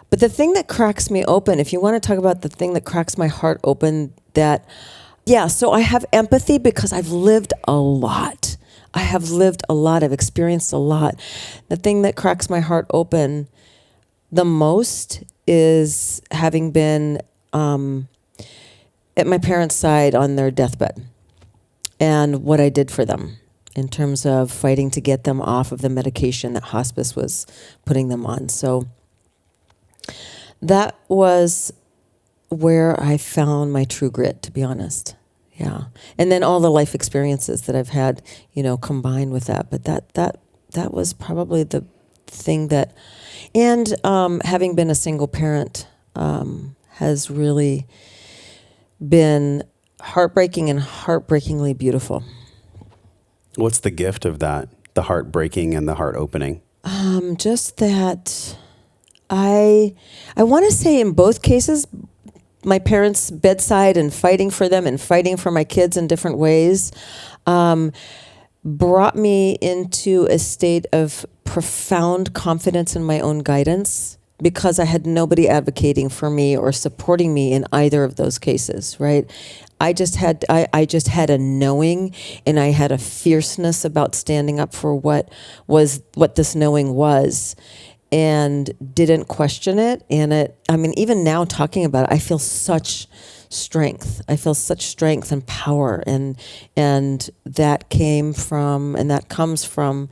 but the thing that cracks me open, if you want to talk about the thing that cracks my heart open, so I have empathy because I've lived a lot. I've experienced a lot. The thing that cracks my heart open the most is having been at my parents' side on their deathbed and what I did for them in terms of fighting to get them off of the medication that hospice was putting them on. So that was where I found my true grit, to be honest. Yeah. And then all the life experiences that I've had, combined with that. But that was probably the thing that, and having been a single parent has really been heartbreaking and heartbreakingly beautiful. What's the gift of that? The heartbreaking and the heart opening? Just that I want to say in both cases, my parents' bedside and fighting for them and fighting for my kids in different ways brought me into a state of profound confidence in my own guidance because I had nobody advocating for me or supporting me in either of those cases, right? I just had a knowing, and I had a fierceness about standing up for what this knowing was, and didn't question it. And even now talking about it, I feel such strength. I feel such strength and power, and that comes from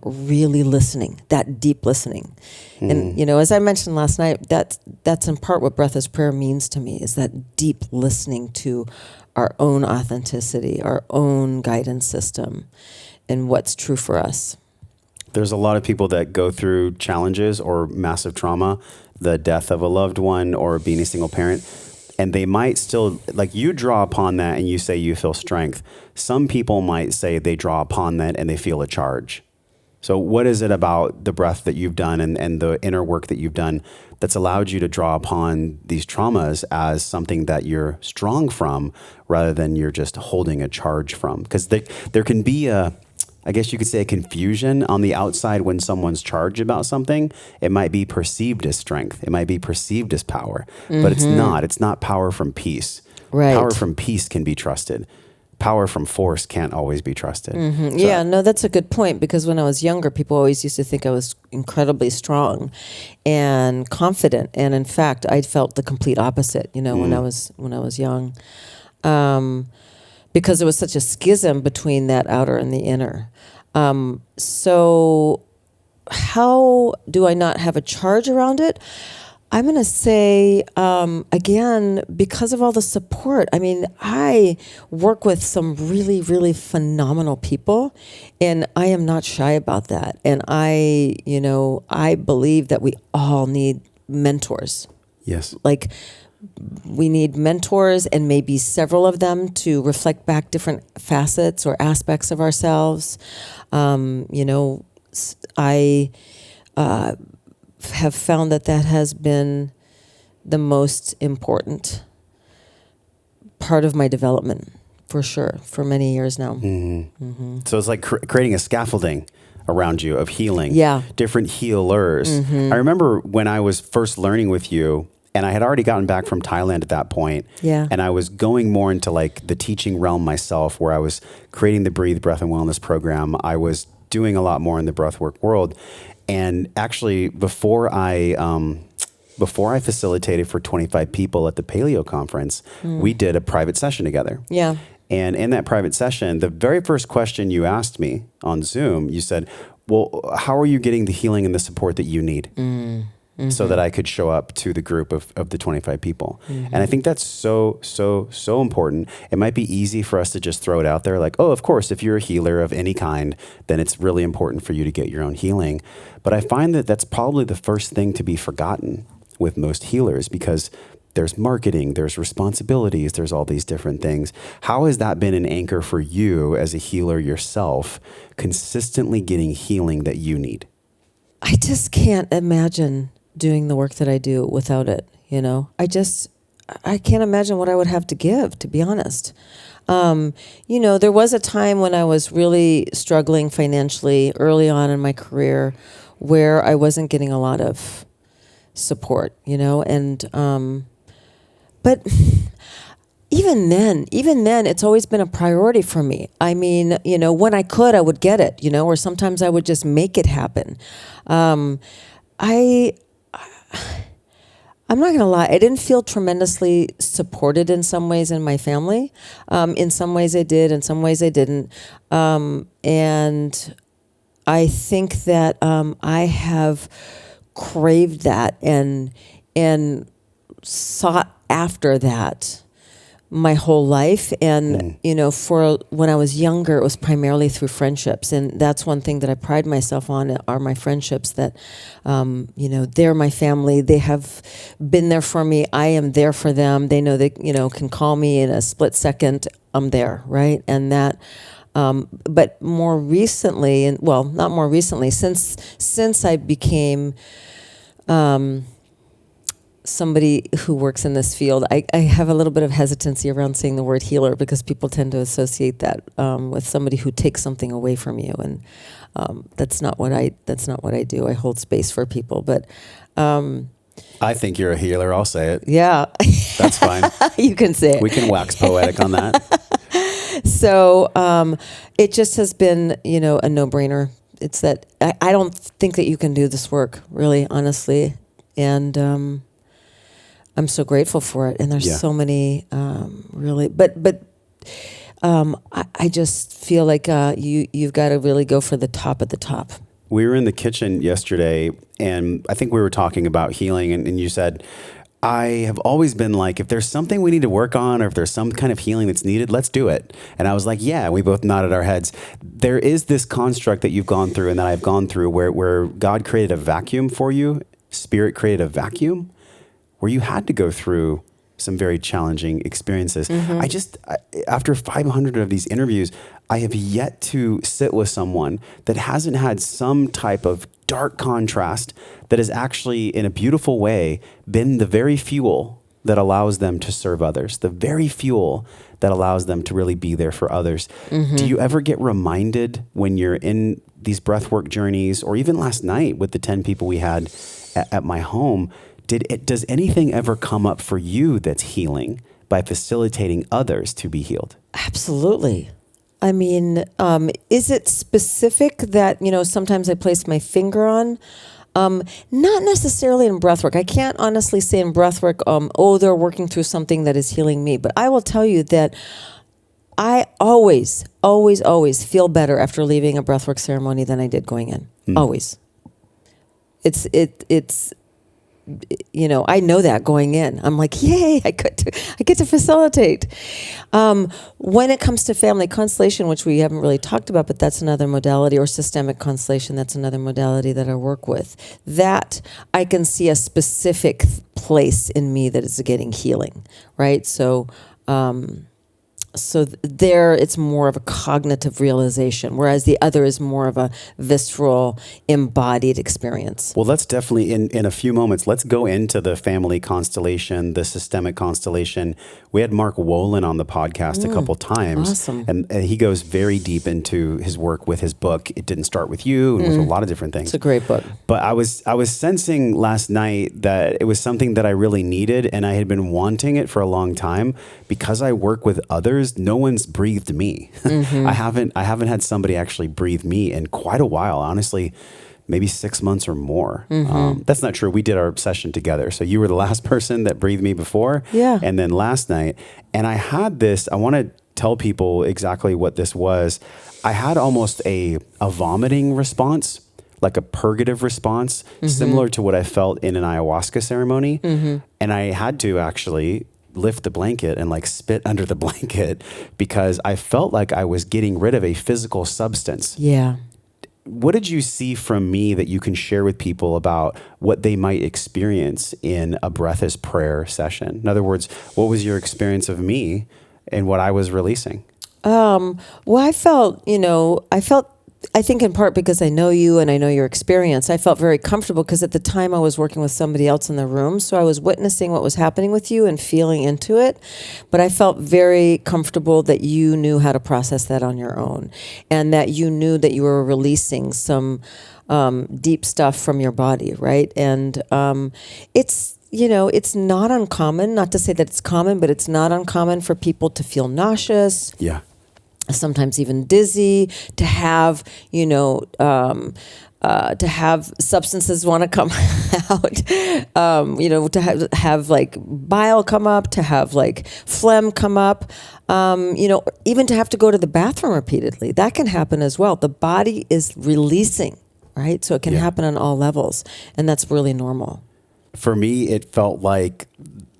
really listening, that deep listening. And as I mentioned last night, that's in part what Breath is Prayer means to me, is that deep listening to our own authenticity, our own guidance system, and what's true for us. There's a lot of people that go through challenges or massive trauma, the death of a loved one or being a single parent, and they might still, you draw upon that and you say you feel strength. Some people might say they draw upon that and they feel a charge. So what is it about the breath that you've done and the inner work that you've done that's allowed you to draw upon these traumas as something that you're strong from rather than you're just holding a charge from? Because there can be I guess you could say a confusion on the outside when someone's charged about something. It might be perceived as strength. It might be perceived as power, but it's not. It's not power from peace. Right. Power from peace can be trusted. Power from force can't always be trusted. Mm-hmm. So, That's a good point, because when I was younger, people always used to think I was incredibly strong and confident. And in fact, I felt the complete opposite, when I was young. Because there was such a schism between that outer and the inner. So how do I not have a charge around it? I'm going to say, again, because of all the support. I work with some really, really phenomenal people, and I am not shy about that. And I believe that we all need mentors. yes. We need mentors, and maybe several of them, to reflect back different facets or aspects of ourselves. I have found that has been the most important part of my development, for sure, for many years now. Mm-hmm. So it's like creating a scaffolding around you of healing, Yeah. different healers. I remember when I was first learning with you, and I had already gotten back from Thailand at that point. Yeah. And I was going more into like the teaching realm myself, where I was creating the Breathe, Breath, and Wellness program. I was doing a lot more in the breathwork world. And actually, before I facilitated for 25 people at the Paleo conference, we did a private session together. Yeah. And in that private session, the very first question you asked me on Zoom, you said, well, how are you getting the healing and the support that you need? So that I could show up to the group of the 25 people. And I think that's so important. It might be easy for us to just throw it out there like, oh, of course, if you're a healer of any kind, then it's really important for you to get your own healing. But I find that that's probably the first thing to be forgotten with most healers, because there's marketing, there's responsibilities, there's all these different things. How has that been an anchor for you as a healer yourself, consistently getting healing that you need? I just can't imagine doing the work that I do without it. You know, I can't imagine what I would have to give, to be honest. You know, there was a time when I was really struggling financially early on in my career where I wasn't getting a lot of support, you know, and, but even then, it's always been a priority for me. I mean, you know, when I could, I would get it, you know, or sometimes I would just make it happen. I'm not going to lie. I didn't feel tremendously supported in some ways in my family. In some ways I did, in some ways I didn't. And I think that I have craved that and sought after that my whole life. And, you know, for when I was younger, it was primarily through friendships. And that's one thing that I pride myself on are my friendships that, you know, they're my family. They have been there for me. I am there for them. They know they, you know, can call me in a split second. I'm there. Right. And that, but more recently, and well, not more recently, since I became, somebody who works in this field, I have a little bit of hesitancy around saying the word healer because people tend to associate that with somebody who takes something away from you, and that's not what I do. I hold space for people, but I think you're a healer. I'll say it. Yeah, that's fine. You can say it. We can wax poetic on that. So it just has been, you know, a no-brainer. It's that I don't think that you can do this work, really, honestly, and I'm so grateful for it. And there's so many really, but I just feel like you've got to really go for the top at the top. We were in the kitchen yesterday, and I think we were talking about healing, and you said, I have always been like, if there's something we need to work on, or if there's some kind of healing that's needed, let's do it. And I was like, yeah, we both nodded our heads. There is this construct that you've gone through and that I've gone through where God created a vacuum for you, Spirit created a vacuum, where you had to go through some very challenging experiences. After 500 of these interviews, I have yet to sit with someone that hasn't had some type of dark contrast that has actually, in a beautiful way, been the very fuel that allows them to serve others, the very fuel that allows them to really be there for others. Do you ever get reminded when you're in these breathwork journeys, or even last night with the 10 people we had at my home, does anything ever come up for you that's healing by facilitating others to be healed? Absolutely. I mean, is it specific that, you know, sometimes I place my finger on? Not necessarily in breathwork. I can't honestly say in breathwork, they're working through something that is healing me. But I will tell you that I always feel better after leaving a breathwork ceremony than I did going in. Always. It's you know, I know that going in. I'm like, yay, I get to facilitate. When it comes to family constellation, which we haven't really talked about, but that's another modality, or systemic constellation, that's another modality that I work with. That I can see a specific place in me that is getting healing, right? So there it's more of a cognitive realization, whereas the other is more of a visceral, embodied experience. Well, let's definitely, in a few moments, let's go into the family constellation, the systemic constellation. We had Mark Wolin on the podcast a couple times. Awesome. And he goes very deep into his work with his book, It Didn't Start With You, and with a lot of different things. It's a great book. But I was sensing last night that it was something that I really needed, and I had been wanting it for a long time. Because I work with others, no one's breathed me. I haven't had somebody actually breathe me in quite a while, honestly, maybe 6 months or more. That's not true. We did our session together. So you were the last person that breathed me before. Yeah. And then last night, and I had this, I want to tell people exactly what this was. I had almost a vomiting response, like a purgative response, similar to what I felt in an ayahuasca ceremony. And I had to actually lift the blanket and like spit under the blanket because I felt like I was getting rid of a physical substance. Yeah. What did you see from me that you can share with people about what they might experience in a breath as prayer session? In other words, what was your experience of me and what I was releasing? Well, I think in part because I know you and I know your experience, I felt very comfortable because at the time I was working with somebody else in the room. So I was witnessing what was happening with you and feeling into it. But I felt very comfortable that you knew how to process that on your own and that you knew that you were releasing some deep stuff from your body, right? And it's not uncommon, not to say that it's common, but it's not uncommon for people to feel nauseous. Yeah. Sometimes even dizzy, to have, to have substances want to come out, to have like bile come up, to have like phlegm come up, even to have to go to the bathroom repeatedly. That can happen as well. The body is releasing, right? So it can happen on all levels, and that's really normal. For me, it felt like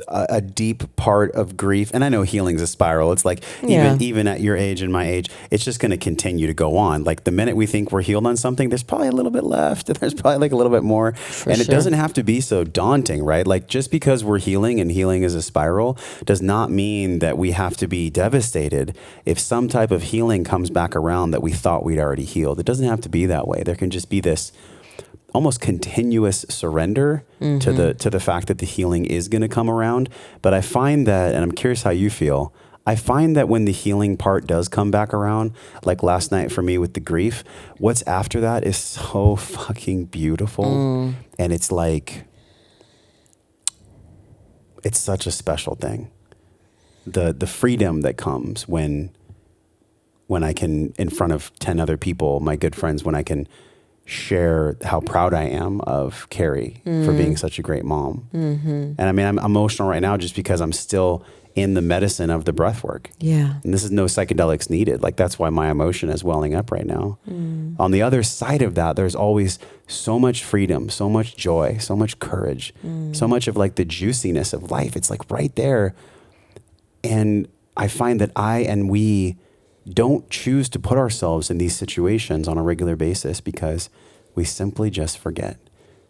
a deep part of grief. And I know healing's a spiral. It's like even at your age and my age, it's just going to continue to go on. Like the minute we think we're healed on something, there's probably a little bit left. There's probably like a little bit more. It doesn't have to be so daunting, right? Like just because we're healing and healing is a spiral does not mean that we have to be devastated if some type of healing comes back around that we thought we'd already healed. It doesn't have to be that way. There can just be this almost continuous surrender to the fact that the healing is going to come around. But I find that, and I'm curious how you feel, I find that when the healing part does come back around, like last night for me with the grief, what's after that is so fucking beautiful. And it's like, it's such a special thing. The freedom that comes when I can, in front of 10 other people, my good friends, when I can share how proud I am of Carrie for being such a great mom. And I mean, I'm emotional right now just because I'm still in the medicine of the breath work. Yeah. And this is no psychedelics needed. Like that's why my emotion is welling up right now. On the other side of that, there's always so much freedom, so much joy, so much courage, so much of like the juiciness of life. It's like right there. And I find that we don't choose to put ourselves in these situations on a regular basis because we simply just forget.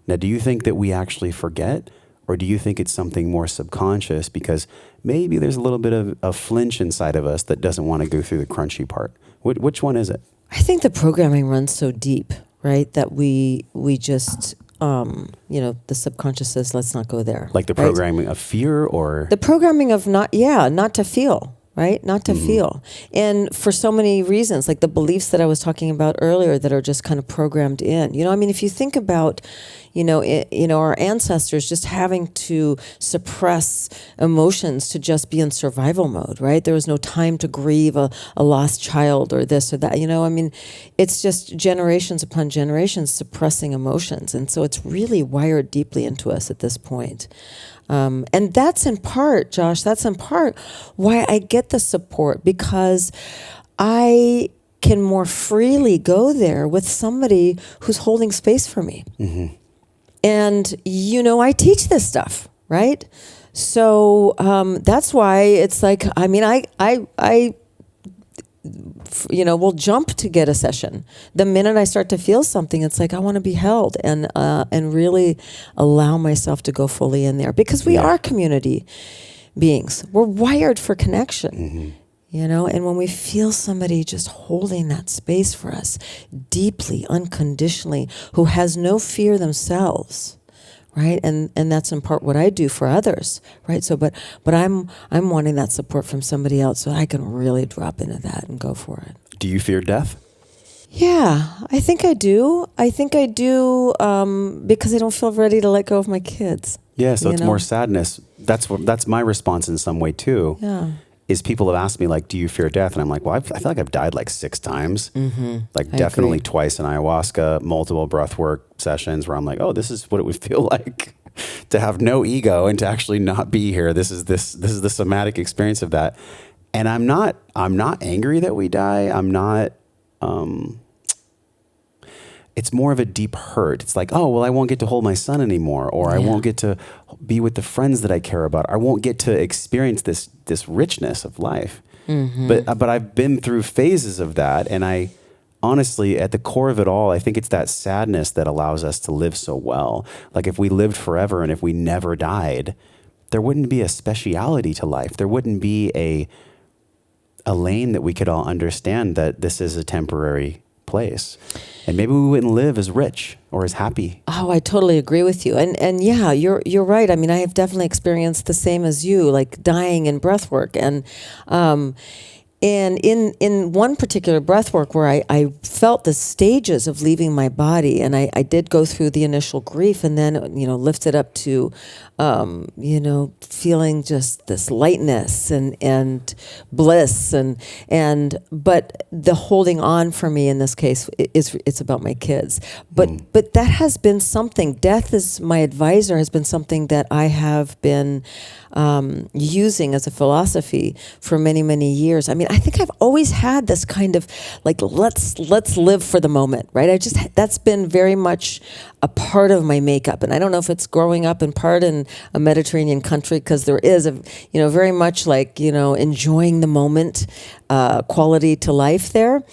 Now, do you think that we actually forget, or do you think it's something more subconscious because maybe there's a little bit of a flinch inside of us that doesn't want to go through the crunchy part? Which one is it? I think the programming runs so deep, right, that we just, the subconscious says, let's not go there. Like the programming of fear, or? The programming of not to feel. Right? Not to feel. And for so many reasons, like the beliefs that I was talking about earlier that are just kind of programmed in. If you think about, our ancestors just having to suppress emotions to just be in survival mode, right? There was no time to grieve a lost child or this or that. It's just generations upon generations suppressing emotions. And so it's really wired deeply into us at this point. And that's in part, Josh, why I get the support, because I can more freely go there with somebody who's holding space for me. And, I teach this stuff, right? So that's why it's like, we'll jump to get a session. The minute I start to feel something, it's like I want to be held and really allow myself to go fully in there, because we are community beings. We're wired for connection. And when we feel somebody just holding that space for us deeply, unconditionally, who has no fear themselves, right? And that's in part what I do for others, right? So, but I'm wanting that support from somebody else so I can really drop into that and go for it. Do you fear death? Yeah, I think I do. Because I don't feel ready to let go of my kids. Yeah, so it's more sadness. That's my response in some way too. Yeah. Is people have asked me, like, do you fear death? And I'm like, well, I feel like I've died like 6 times. Like I definitely agree. twice in ayahuasca, multiple breathwork sessions where I'm like, oh, this is what it would feel like to have no ego and to actually not be here. This is the somatic experience of that. And I'm not angry that we die. I'm not, it's more of a deep hurt. It's like, oh, well, I won't get to hold my son anymore, or I won't get to be with the friends that I care about. I won't get to experience this richness of life. But I've been through phases of that, and I honestly, at the core of it all, I think it's that sadness that allows us to live so well. Like if we lived forever and if we never died, there wouldn't be a speciality to life. There wouldn't be a lane that we could all understand that this is a temporary place. And maybe we wouldn't live as rich or as happy. Oh, I totally agree with you. And yeah, you're right. I mean, I have definitely experienced the same as you, like dying in breathwork. And in one particular breathwork where I felt the stages of leaving my body, and I did go through the initial grief, and then lifted up to feeling just this lightness and bliss and but the holding on for me in this case it's about my kids. But that has been something. Death as my advisor has been something that I have been using as a philosophy for many, many years. I mean, I think I've always had this kind of like, let's live for the moment, right? That's been very much a part of my makeup. And I don't know if it's growing up in part in a Mediterranean country, because there is very much like, enjoying the moment, quality to life there.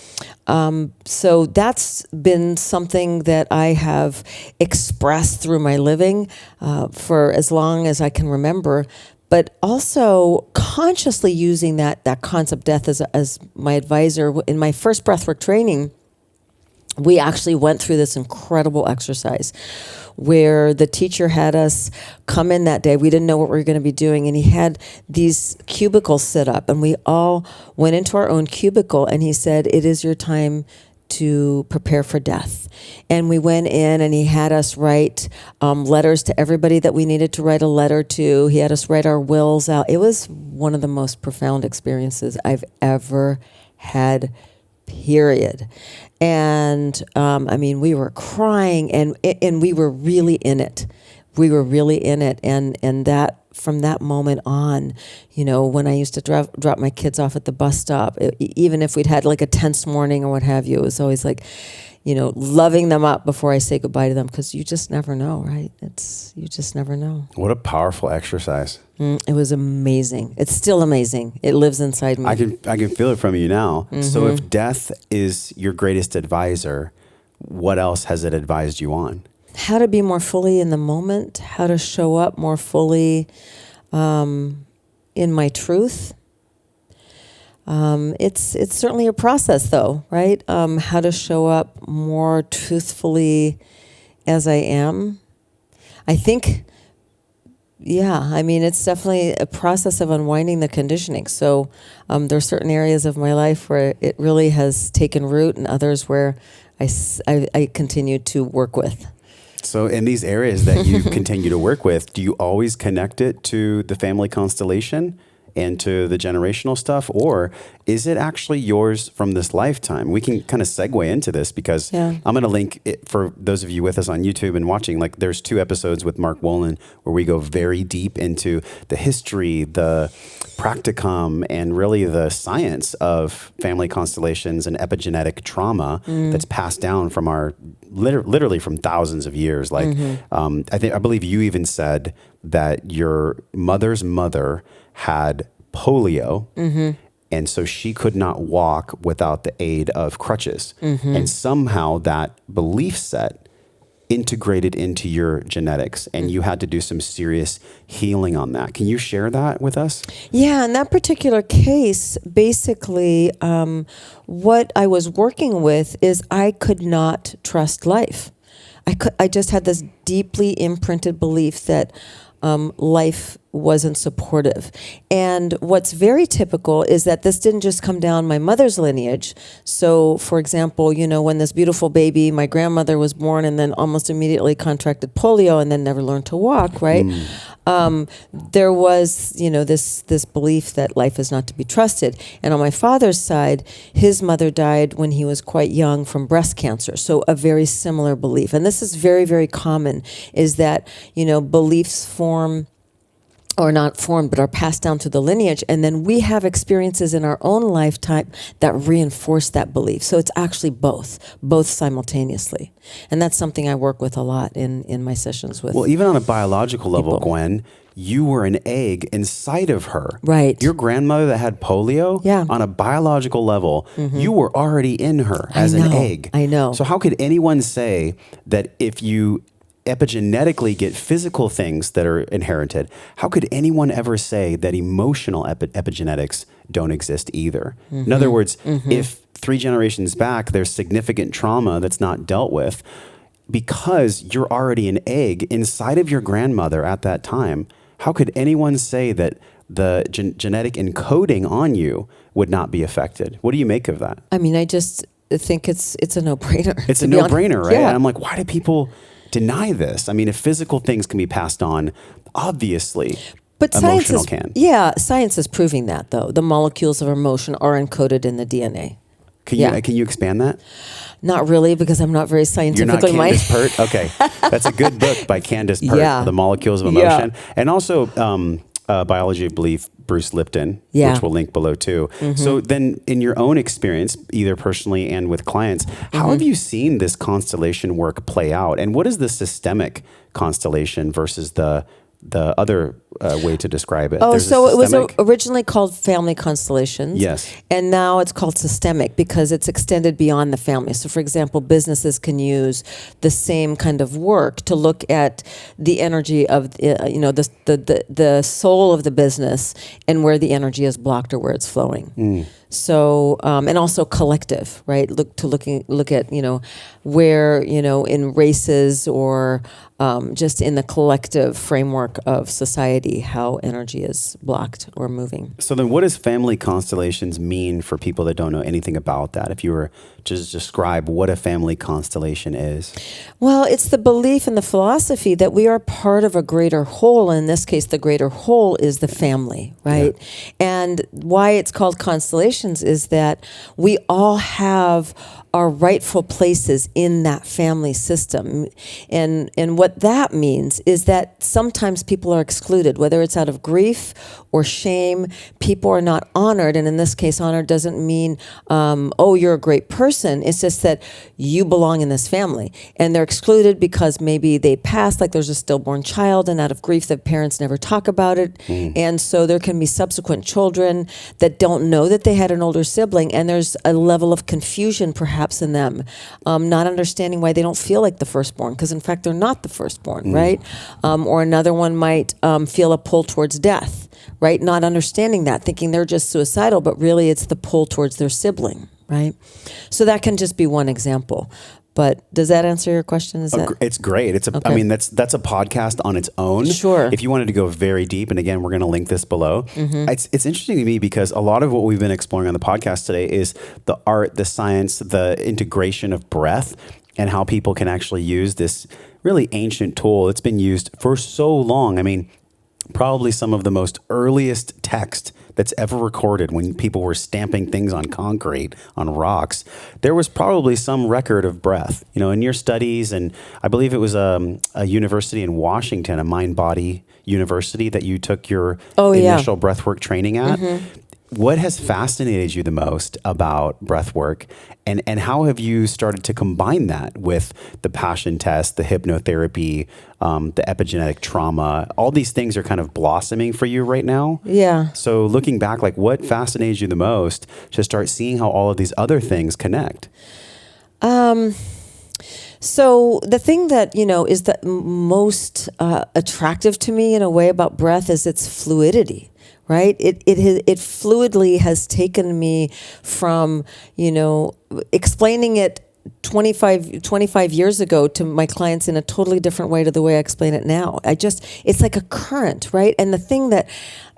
So that's been something that I have expressed through my living for as long as I can remember, but also consciously using that concept death as my advisor. In my first breathwork training, we actually went through this incredible exercise where the teacher had us come in that day. We didn't know what we were going to be doing, and he had these cubicles set up, and we all went into our own cubicle, and he said, "It is your time to prepare for death." And we went in, and he had us write letters to everybody that we needed to write a letter to. He had us write our wills out. It was one of the most profound experiences I've ever had, period. And we were crying, and we were really in it. We were really in it, and that from that moment on, when I used to drop my kids off at the bus stop, even if we'd had like a tense morning or what have you, it was always like, loving them up before I say goodbye to them, because you just never know, right? You just never know. What a powerful exercise. It was amazing. It's still amazing. It lives inside me. I can feel it from you now. So if death is your greatest advisor, what else has it advised you on? How to be more fully in the moment, how to show up more fully in my truth. It's certainly a process, though, right? How to show up more truthfully as I am. I think, it's definitely a process of unwinding the conditioning. So there are certain areas of my life where it really has taken root, and others where I continue to work with. So in these areas that you continue to work with, do you always connect it to the family constellation and to the generational stuff, or is it actually yours from this lifetime? We can kind of segue into this, because I'm going to link it for those of you with us on YouTube and watching. Like, there's 2 episodes with Mark Wolin where we go very deep into the history, the practicum, and really the science of family constellations and epigenetic trauma that's passed down from our literally from thousands of years. Like, I believe you even said that your mother's mother had polio, and so she could not walk without the aid of crutches. And somehow that belief set integrated into your genetics, and you had to do some serious healing on that. Can you share that with us? Yeah, in that particular case, basically, what I was working with is I could not trust life. I just had this deeply imprinted belief that life wasn't supportive. And what's very typical is that this didn't just come down my mother's lineage. So, for example, when this beautiful baby, my grandmother was born and then almost immediately contracted polio and then never learned to walk, right? There was, this belief that life is not to be trusted. And on my father's side, his mother died when he was quite young from breast cancer. So a very similar belief. And this is very, very common, is that, beliefs form or not formed, but are passed down through the lineage. And then we have experiences in our own lifetime that reinforce that belief. So it's actually both simultaneously. And that's something I work with a lot in my sessions with. Well, even on a biological level, people. Gwen, you were an egg inside of her. Right. Your grandmother that had polio, Yeah. on a biological level, you were already in her as an egg. I know. So how could anyone say that if you epigenetically get physical things that are inherited, how could anyone ever say that emotional epigenetics don't exist either? In other words, if 3 generations back, there's significant trauma that's not dealt with, because you're already an egg inside of your grandmother at that time, how could anyone say that the genetic encoding on you would not be affected? What do you make of that? I mean, I just think it's a no-brainer. It's a no-brainer, right? Yeah. And I'm like, why do people deny this? I mean, if physical things can be passed on, obviously, But emotional can. Yeah, science is proving that, though. The molecules of emotion are encoded in the DNA. Can you expand that? Not really, because I'm not very You're not scientifically minded. Candace Pert? Okay. That's a good book by Candace Pert, Yeah. The Molecules of Emotion. And also Biology of Belief, Bruce Lipton, Yeah. which we'll link below too. So then in your own experience, either personally and with clients, how have you seen this constellation work play out? And what is the systemic constellation versus the other way to describe it? Oh, There's a so it was systemic- originally called family constellations. Yes. And now it's called systemic because it's extended beyond the family. So, for example, businesses can use the same kind of work to look at the energy of, the soul of the business and where the energy is blocked or where it's flowing. So, and also collective, right? Look at, where, in races or just in the collective framework of society, how energy is blocked or moving. So then what does family constellations mean for people that don't know anything about that? If you were to just describe what a family constellation is. Well, it's the belief and the philosophy that we are part of a greater whole. In this case, the greater whole is the family, right? Yeah. And why it's called constellations is that we all have our rightful places in that family system. And what that means is that sometimes people are excluded, whether it's out of grief or shame. People are not honored. And in this case, honor doesn't mean, you're a great person. It's just that you belong in this family. And they're excluded because maybe they passed, like there's a stillborn child, and out of grief, the parents never talk about it. And so there can be subsequent children that don't know that they had an older sibling, and there's a level of confusion perhaps in them, not understanding why they don't feel like the firstborn, because in fact they're not the firstborn, right? Or another one might feel a pull towards death, right? Not understanding that, thinking they're just suicidal, but really it's the pull towards their sibling, right? So that can just be one example. But does that answer your question? It's great. Okay. I mean, that's a podcast on its own. Sure. If you wanted to go very deep, and again, we're going to link this below. It's interesting to me because a lot of what we've been exploring on the podcast today is the art, the science, the integration of breath, and how people can actually use this really ancient tool. It's been used for so long. I mean, probably some of the most earliest text that's ever recorded when people were stamping things on concrete, on rocks, there was probably some record of breath, in your studies. And I believe it was a university in Washington, a mind-body university that you took your initial breathwork training at. What has fascinated you the most about breathwork, and how have you started to combine that with the passion test, the hypnotherapy, the epigenetic trauma? All these things are kind of blossoming for you right now. Yeah. So looking back, like what fascinates you the most to start seeing how all of these other things connect? So the thing that, is the most attractive to me in a way about breath is its fluidity, right? It fluidly has taken me from, explaining it 25 years ago to my clients in a totally different way to the way I explain it now. It's like a current, right? And the thing that,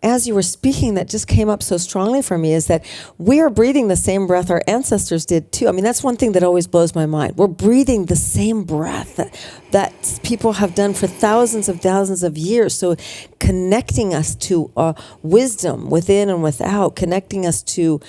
as you were speaking, that just came up so strongly for me is that we are breathing the same breath our ancestors did too. I mean, that's one thing that always blows my mind. We're breathing the same breath that people have done for thousands of years. So connecting us to wisdom within and without, connecting us to,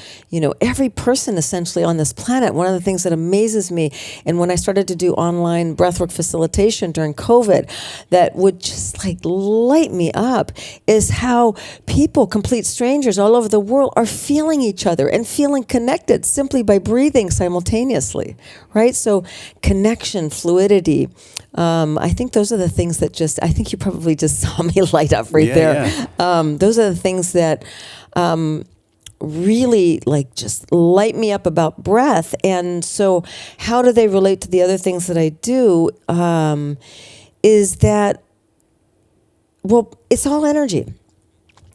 every person essentially on this planet. One of the things that amazes me, and when I started to do online breathwork facilitation during COVID, that would just like light me up, is how people, complete strangers all over the world, are feeling each other and feeling connected simply by breathing simultaneously, right? So connection, fluidity. I think those are the things that I think you probably just saw me light up right there. Yeah. Those are the things that really just light me up about breath. And so how do they relate to the other things that I do? Is that, well, it's all energy.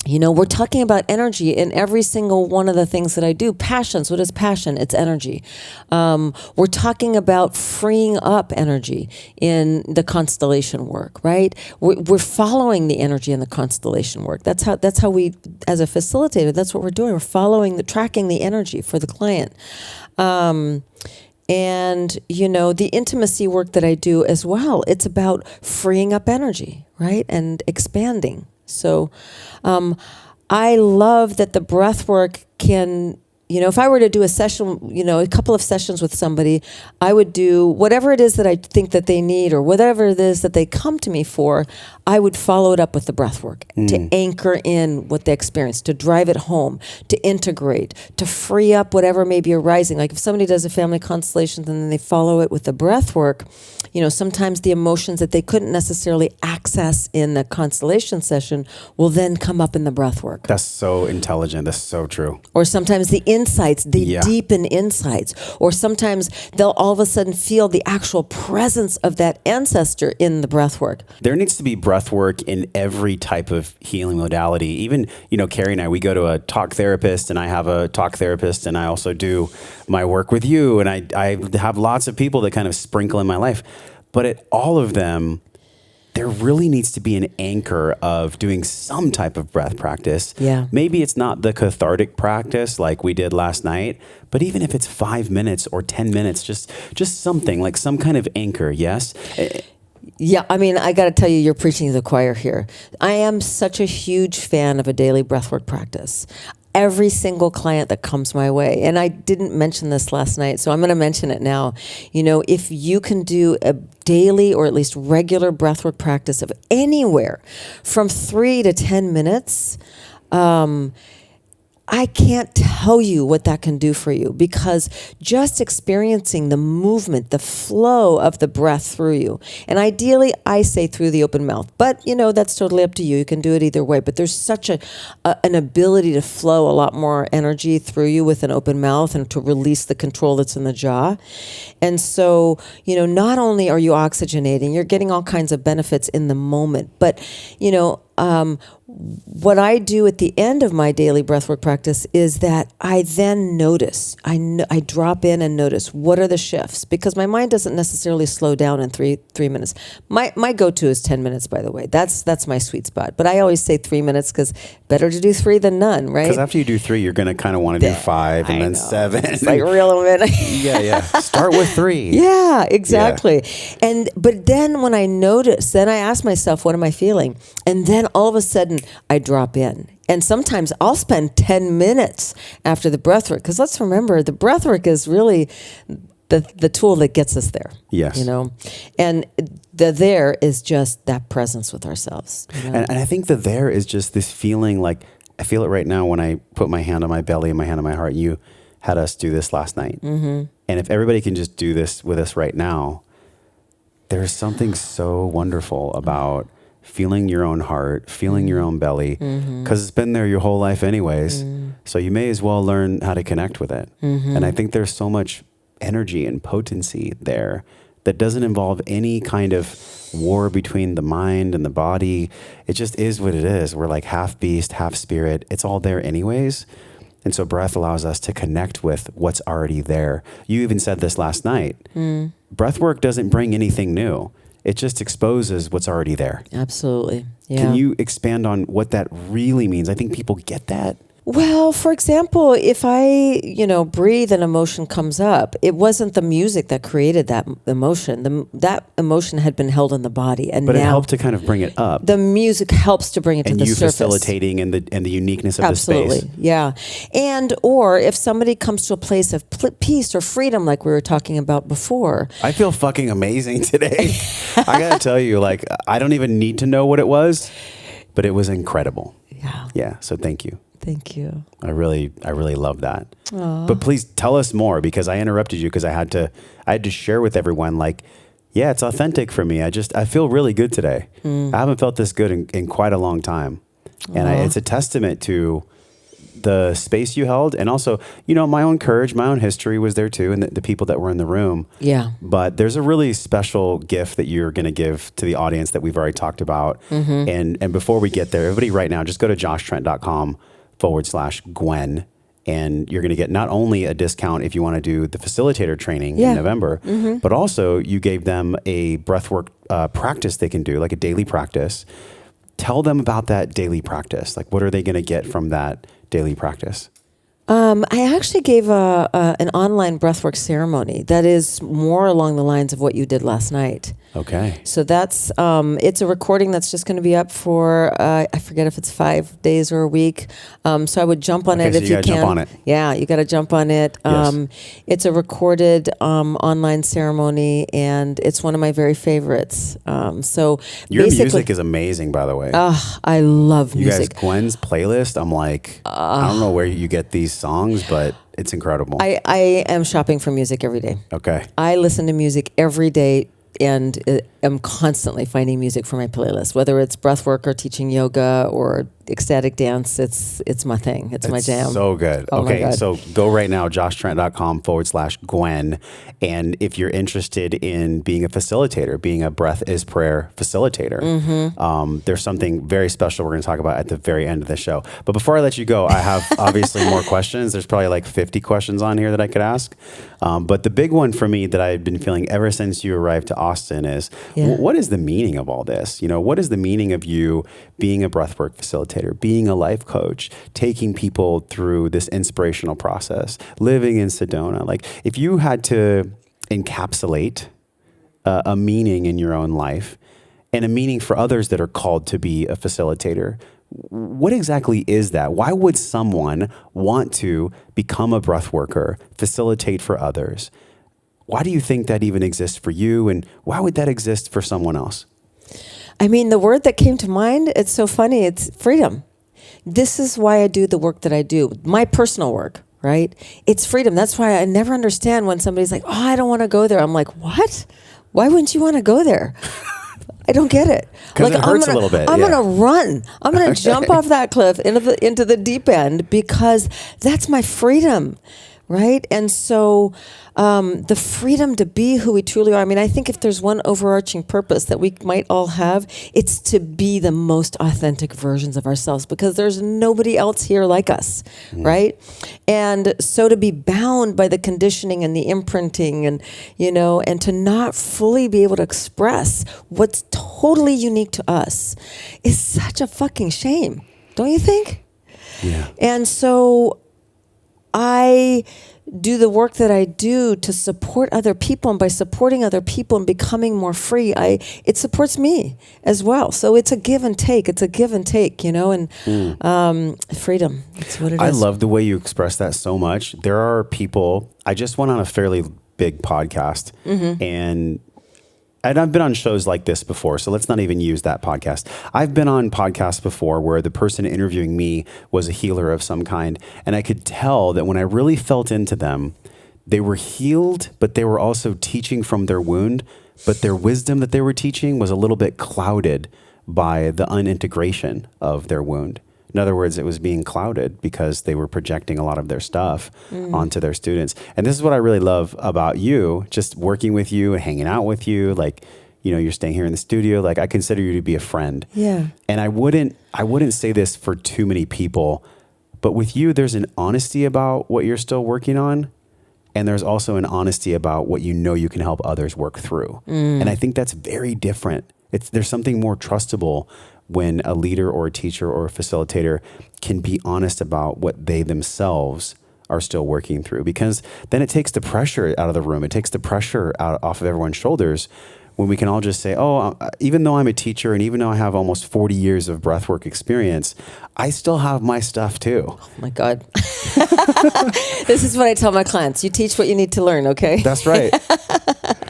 We're talking about energy in every single one of the things that I do. Passions, what is passion? It's energy. We're talking about freeing up energy in the constellation work, right? We're following the energy in the constellation work. That's how we, as a facilitator, that's what we're doing. We're tracking the energy for the client. And, the intimacy work that I do as well, it's about freeing up energy, right? And expanding. So I love that the breath work can, if I were to do a session, a couple of sessions with somebody, I would do whatever it is that I think that they need or whatever it is that they come to me for, I would follow it up with the breath work to anchor in what they experience, to drive it home, to integrate, to free up whatever may be arising. Like if somebody does a family constellation and then they follow it with the breath work, sometimes the emotions that they couldn't necessarily access in the constellation session will then come up in the breath work. That's so intelligent. That's so true. Or sometimes the insights, they deepen insights. Or sometimes they'll all of a sudden feel the actual presence of that ancestor in the breath work. There needs to be breath work in every type of healing modality. Even, Carrie and I, we go to a talk therapist, and I have a talk therapist, and I also do my work with you. And I have lots of people that kind of sprinkle in my life. But at all of them, there really needs to be an anchor of doing some type of breath practice. Yeah. Maybe it's not the cathartic practice like we did last night, but even if it's 5 minutes or 10 minutes, just something like some kind of anchor. Yes. Yeah, I mean, I got to tell you, you're preaching to the choir here. I am such a huge fan of a daily breathwork practice. Every single client that comes my way, and I didn't mention this last night, so I'm going to mention it now. If you can do a daily or at least regular breathwork practice of anywhere from 3 to 10 minutes, I can't tell you what that can do for you, because just experiencing the movement, the flow of the breath through you, and ideally I say through the open mouth, but that's totally up to you. You can do it either way, but there's such an ability to flow a lot more energy through you with an open mouth and to release the control that's in the jaw. And so, not only are you oxygenating, you're getting all kinds of benefits in the moment, but, what I do at the end of my daily breathwork practice is that I then notice, I drop in and notice what are the shifts, because my mind doesn't necessarily slow down in three minutes. My go-to is 10 minutes, by the way. That's my sweet spot. But I always say 3 minutes because better to do 3 than none, right? Because after you do 3, you're going to kind of want to do 5 and then 7. It's like reel them in. Yeah. Start with 3. Yeah, exactly. Yeah. But then when I notice, then I ask myself, what am I feeling? And then all of a sudden I drop in. And sometimes I'll spend 10 minutes after the breathwork, because let's remember, the breathwork is really the tool that gets us there. Yes. And the there is just that presence with ourselves. And I think the there is just this feeling like, I feel it right now when I put my hand on my belly and my hand on my heart. You had us do this last night. Mm-hmm. And if everybody can just do this with us right now, there's something so wonderful about feeling your own heart, feeling your own belly, because it's been there your whole life anyways. So you may as well learn how to connect with it. And I think there's so much energy and potency there that doesn't involve any kind of war between the mind and the body. It just is what it is. We're like half beast, half spirit. It's all there anyways. And so breath allows us to connect with what's already there. You even said this last night. Breath work doesn't bring anything new. It just exposes what's already there. Absolutely. Yeah. Can you expand on what that really means? I think people get that. Well, for example, if I, breathe and emotion comes up, it wasn't the music that created that emotion. That emotion had been held in the body, and But now it helped to kind of bring it up. the music helps to bring it to And the you surface. facilitating and the uniqueness of Absolutely, the space. yeah. And or if somebody comes to a place of peace or freedom, like we were talking about before. I feel fucking amazing today. I gotta tell you, like, I don't even need to know what it was, but it was incredible. Yeah. Yeah. So thank you. Thank you. I really love that. But please tell us more, because I interrupted you because I had to share with everyone, like, yeah, it's authentic for me. I feel really good today. I haven't felt this good in quite a long time. And it's a testament to the space you held. And also, my own courage, my own history was there too. And the people that were in the room. Yeah. But there's a really special gift that you're going to give to the audience that we've already talked about. And before we get there, everybody right now, just go to joshtrent.com/Gwen. And you're going to get not only a discount if you want to do the facilitator training in November, but also you gave them a breathwork practice they can do, like a daily practice. Tell them about that daily practice. Like, what are they going to get from that daily practice? I actually gave an online breathwork ceremony that is more along the lines of what you did last night. Okay. So that's it's a recording that's just going to be up for I forget if it's 5 days or a week. So I would jump on it so if you you gotta can. jump on it. Yeah, you got to jump on it. Yes. It's a recorded online ceremony, and it's one of my very favorites. So Your basically, music is amazing, by the way. I love You music. guys, Gwen's playlist, I'm like, I don't know where you get these songs, but it's incredible. I am shopping for music every day. Okay. I listen to music every day, and am constantly finding music for my playlist, whether it's breathwork or teaching yoga or ecstatic dance. It's my thing. It's my jam. So good. Oh my Okay, God. so go right now, joshtrent.com/Gwen. And if you're interested in being a facilitator, being a Breath is Prayer facilitator, there's something very special we're going to talk about at the very end of the show. But before I let you go, I have obviously more questions. There's probably like 50 questions on here that I could ask. But the big one for me that I've been feeling ever since you arrived to Austin is, what is the meaning of all this? What is the meaning of you being a breathwork facilitator, being a life coach, taking people through this inspirational process, living in Sedona? Like, if you had to encapsulate a meaning in your own life and a meaning for others that are called to be a facilitator, what exactly is that? Why would someone want to become a breath worker, facilitate for others? Why do you think that even exists for you? And why would that exist for someone else? I mean, the word that came to mind, it's so funny, it's freedom. This is why I do the work that I do, my personal work, right? It's freedom. That's why I never understand when somebody's like, I don't want to go there. I'm like, what? Why wouldn't you want to go there? I don't get it. Because it hurts a little bit. I'm going to run. I'm going to jump off that cliff into the deep end, because that's my freedom, right? And so the freedom to be who we truly are. I mean, I think if there's one overarching purpose that we might all have, it's to be the most authentic versions of ourselves, because there's nobody else here like us, right? And so to be bound by the conditioning and the imprinting and to not fully be able to express what's totally unique to us is such a fucking shame, don't you think? Yeah. And so I do the work that I do to support other people, and by supporting other people and becoming more free, it supports me as well. So it's a give and take. And freedom. That's what it is. I love the way you express that so much. There are people, I just went on a fairly big podcast, and I've been on shows like this before, so let's not even use that podcast. I've been on podcasts before where the person interviewing me was a healer of some kind, and I could tell that when I really felt into them, they were healed, but they were also teaching from their wound, but their wisdom that they were teaching was a little bit clouded by the unintegration of their wound. In other words, it was being clouded because they were projecting a lot of their stuff onto their students. And this is what I really love about you, just working with you and hanging out with you. Like, you know, you're staying here in the studio. Like, I consider you to be a friend. Yeah. And I wouldn't say this for too many people, but with you, there's an honesty about what you're still working on. And there's also an honesty about what you know you can help others work through. And I think that's very different. There's something more trustable when a leader or a teacher or a facilitator can be honest about what they themselves are still working through, because then it takes the pressure out of the room. It takes the pressure off of everyone's shoulders when we can all just say, oh, even though I'm a teacher and even though I have almost 40 years of breathwork experience, I still have my stuff too. Oh my God. This is what I tell my clients. You teach what you need to learn, okay? That's right.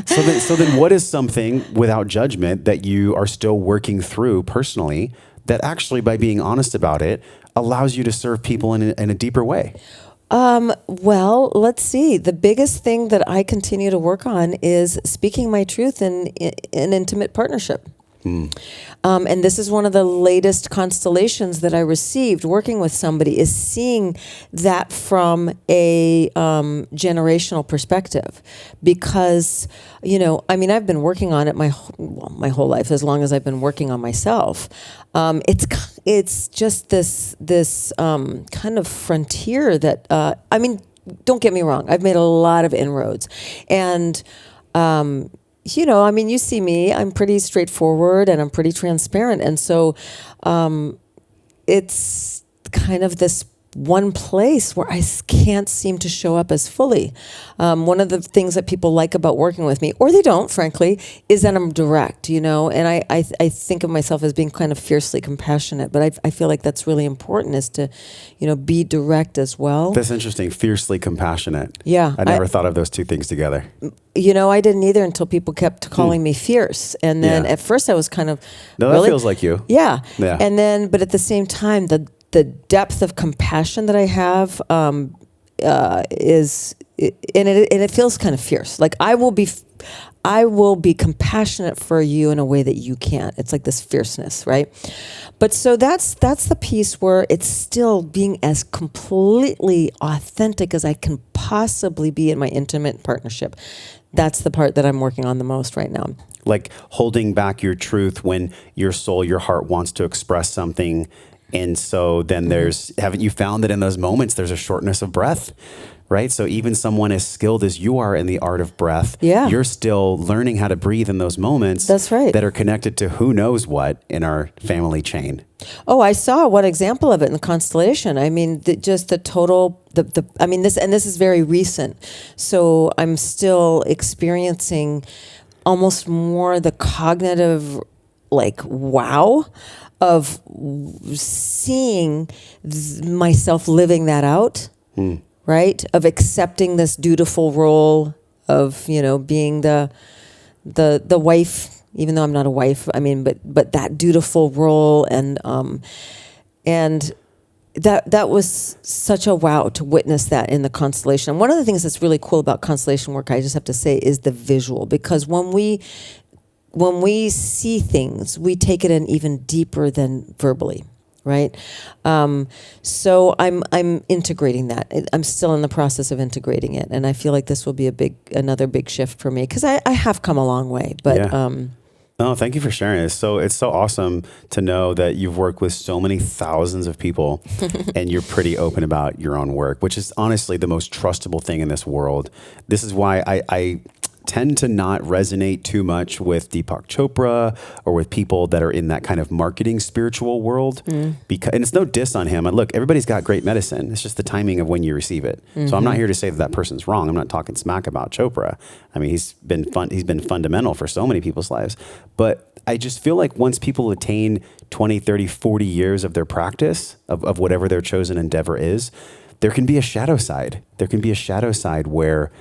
So then what is something without judgment that you are still working through personally that actually, by being honest about it, allows you to serve people in a deeper way? Well, let's see. The biggest thing that I continue to work on is speaking my truth in intimate partnership. And this is one of the latest constellations that I received working with somebody, is seeing that from a generational perspective. Because, you know, I mean, I've been working on it my whole life, as long as I've been working on myself. It's just this kind of frontier that, I mean, don't get me wrong, I've made a lot of inroads. And you know, I mean, you see me, I'm pretty straightforward and I'm pretty transparent. And so it's kind of this one place where I can't seem to show up as fully. One of the things that people like about working with me, or they don't, frankly, is that I'm direct, you know, and I think of myself as being kind of fiercely compassionate, but I feel like that's really important, is to, you know, be direct as well. That's interesting. Fiercely compassionate. Yeah. I never thought of those two things together. You know, I didn't either until people kept calling me fierce. And then at first I was kind of... No, really? that feels like you. Yeah. Yeah. And then, but at the same time, the depth of compassion that I have is, and it feels kind of fierce. Like I will be compassionate for you in a way that you can't. It's like this fierceness, right? But so that's the piece where it's still being as completely authentic as I can possibly be in my intimate partnership. That's the part that I'm working on the most right now. Like holding back your truth when your soul, your heart wants to express something. And so then haven't you found that in those moments, there's a shortness of breath, right? So even someone as skilled as you are in the art of breath, you're still learning how to breathe in those moments. That's right. That are connected to who knows what in our family chain. Oh, I saw one example of it in the constellation. I mean, just the total, I mean, this is very recent. So I'm still experiencing almost more the cognitive, like, wow of seeing myself living that out, right? Of accepting this dutiful role of, you know, being the wife, even though I'm not a wife. I mean, but that dutiful role, and that was such a wow to witness that in the constellation. And one of the things that's really cool about constellation work, I just have to say, is the visual, because when we see things, we take it in even deeper than verbally, right? So I'm integrating that. I'm still in the process of integrating it, and I feel like this will be another big shift for me, because I have come a long way. But no, thank you for sharing. It's so awesome to know that you've worked with so many thousands of people, and you're pretty open about your own work, which is honestly the most trustable thing in this world. This is why I tend to not resonate too much with Deepak Chopra or with people that are in that kind of marketing spiritual world. Because, and it's no diss on him. And look, everybody's got great medicine. It's just the timing of when you receive it. So I'm not here to say that person's wrong. I'm not talking smack about Chopra. I mean, he's been fundamental for so many people's lives. But I just feel like once people attain 20, 30, 40 years of their practice, of whatever their chosen endeavor is, there can be a shadow side. There can be a shadow side where,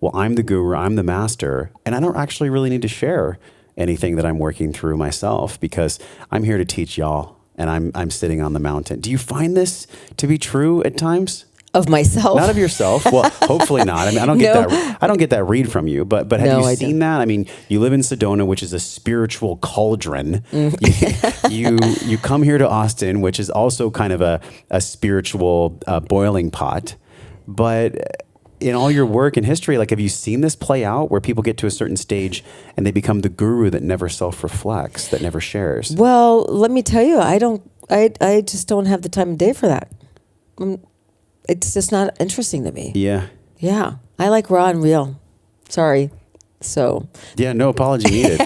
well, I'm the guru, I'm the master, and I don't actually really need to share anything that I'm working through myself, because I'm here to teach y'all, and I'm sitting on the mountain. Do you find this to be true at times? Of myself. Not of yourself. Well, hopefully not. I mean, I don't get that. I don't get that read from you. But have you seen that? I mean, you live in Sedona, which is a spiritual cauldron. You come here to Austin, which is also kind of a spiritual boiling pot. But in all your work and history, like, have you seen this play out where people get to a certain stage and they become the guru that never self-reflects, that never shares? Well, let me tell you, I just don't have the time of day for that. It's just not interesting to me. Yeah. Yeah. I like raw and real. Sorry. So. Yeah, no apology needed.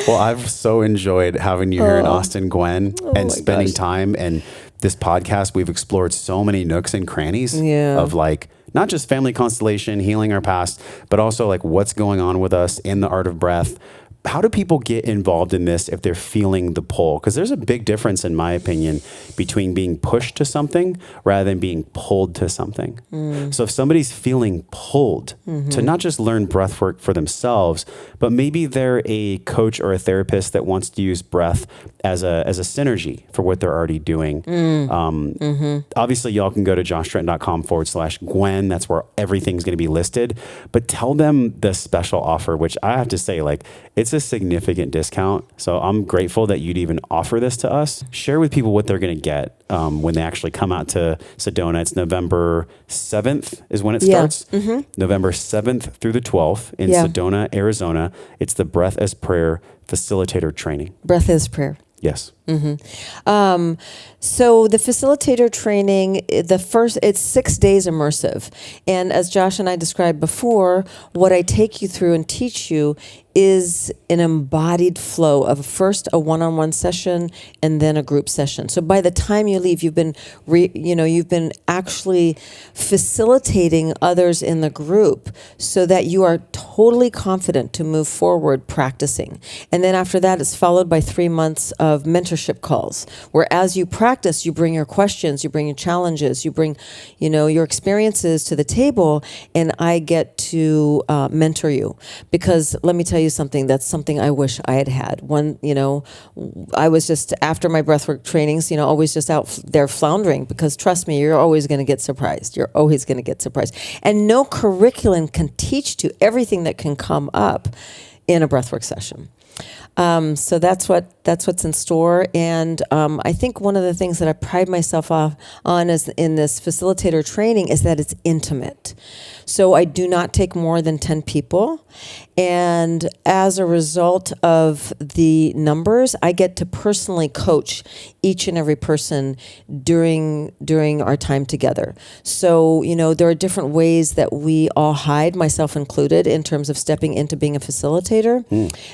Well, I've so enjoyed having you here in Austin, Gwen, and spending time. And this podcast, we've explored so many nooks and crannies of like, not just family constellation, healing our past, but also like what's going on with us in the art of breath. How do people get involved in this if they're feeling the pull? Because there's a big difference, in my opinion, between being pushed to something rather than being pulled to something. So if somebody's feeling pulled to not just learn breath work for themselves, but maybe they're a coach or a therapist that wants to use breath as a synergy for what they're already doing. Obviously, y'all can go to joshtrent.com/Gwen. That's where everything's going to be listed. But tell them the special offer, which I have to say, like, it's a significant discount. So I'm grateful that you'd even offer this to us. Share with people what they're going to get when they actually come out to Sedona. It's November 7th is when it starts. November 7th through the 12th in Sedona, Arizona. It's the Breath as Prayer Facilitator training. Breath as Prayer. Yes. So the facilitator training, it's 6 days immersive. And as Josh and I described before, what I take you through and teach you is an embodied flow of first a one-on-one session and then a group session. So by the time you leave, you've been actually facilitating others in the group so that you are totally confident to move forward practicing. And then after that, it's followed by 3 months of mentorship calls, where as you practice, you bring your questions, you bring your challenges, you bring, your experiences to the table, and I get to mentor you. Because let me tell you something, that's something I wish I had had. I was just, after my breathwork trainings, always just out there floundering, because trust me, you're always going to get surprised. You're always going to get surprised. And no curriculum can teach to everything that can come up in a breathwork session. So that's what's in store. And I think one of the things that I pride myself on is in this facilitator training is that it's intimate. So I do not take more than 10 people. And as a result of the numbers, I get to personally coach each and every person during our time together. So, there are different ways that we all hide, myself included, in terms of stepping into being a facilitator.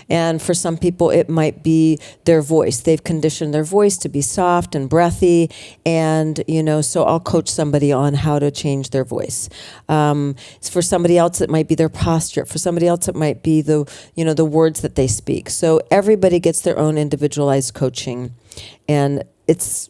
And for some people, it might be their voice. They've conditioned their voice to be soft and breathy. And, so I'll coach somebody on how to change their voice. For somebody else, it might be their posture. For somebody else, it might be the words that they speak. So everybody gets their own individualized coaching, and it's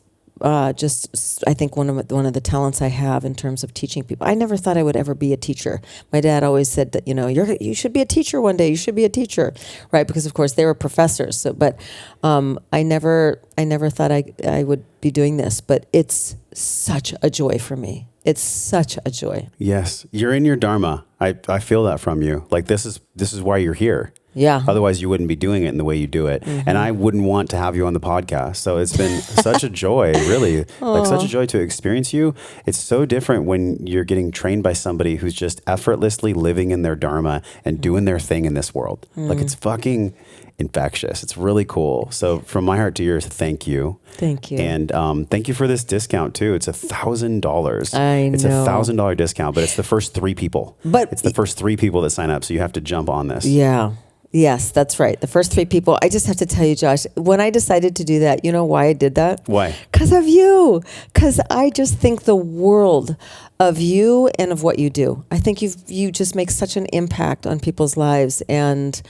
just, I think, one of the talents I have in terms of teaching people. I never thought I would ever be a teacher. My dad always said that you should be a teacher one day. You should be a teacher, right? Because of course they were professors. So, but I never thought I would be doing this. But it's such a joy for me. It's such a joy. You're in your dharma. I feel that from you. Like, this is why you're here. Yeah. Otherwise, you wouldn't be doing it in the way you do it. And I wouldn't want to have you on the podcast. So it's been such a joy, really, like such a joy to experience you. It's so different when you're getting trained by somebody who's just effortlessly living in their dharma and doing their thing in this world. Like, it's fucking infectious. It's really cool. So from my heart to yours, thank you. Thank you. And thank you for this discount too. It's $1,000. I know. It's $1,000 discount, but it's the first 3 people. But it's the first 3 people that sign up. So you have to jump on this. Yeah. Yes, that's right. The first 3 people. I just have to tell you, Josh, when I decided to do that, you know why I did that? Why? Because of you. Because I just think the world of you and of what you do. I think you just make such an impact on people's lives. And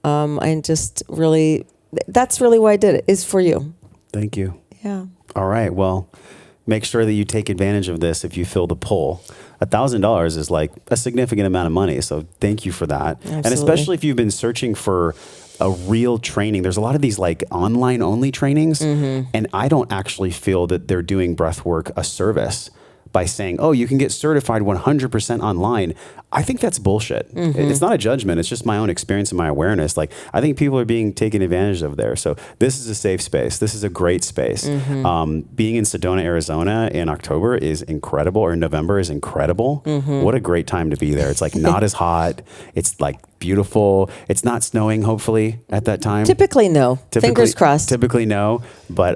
I just really, that's really why I did it, is for you. Thank you. Yeah. All right. Well, make sure that you take advantage of this if you feel the pull. $1,000 is like a significant amount of money. So thank you for that. Absolutely. And especially if you've been searching for a real training. There's a lot of these like online only trainings, and I don't actually feel that they're doing breathwork a service by saying, oh, you can get certified 100% online. I think that's bullshit. It's not a judgment. It's just my own experience and my awareness. Like, I think people are being taken advantage of there. So this is a safe space. This is a great space. Being in Sedona, Arizona in October is incredible, or November is incredible. What a great time to be there. It's like not as hot. It's like beautiful. It's not snowing, hopefully, at that time. Typically, no. Fingers crossed. Typically, no. But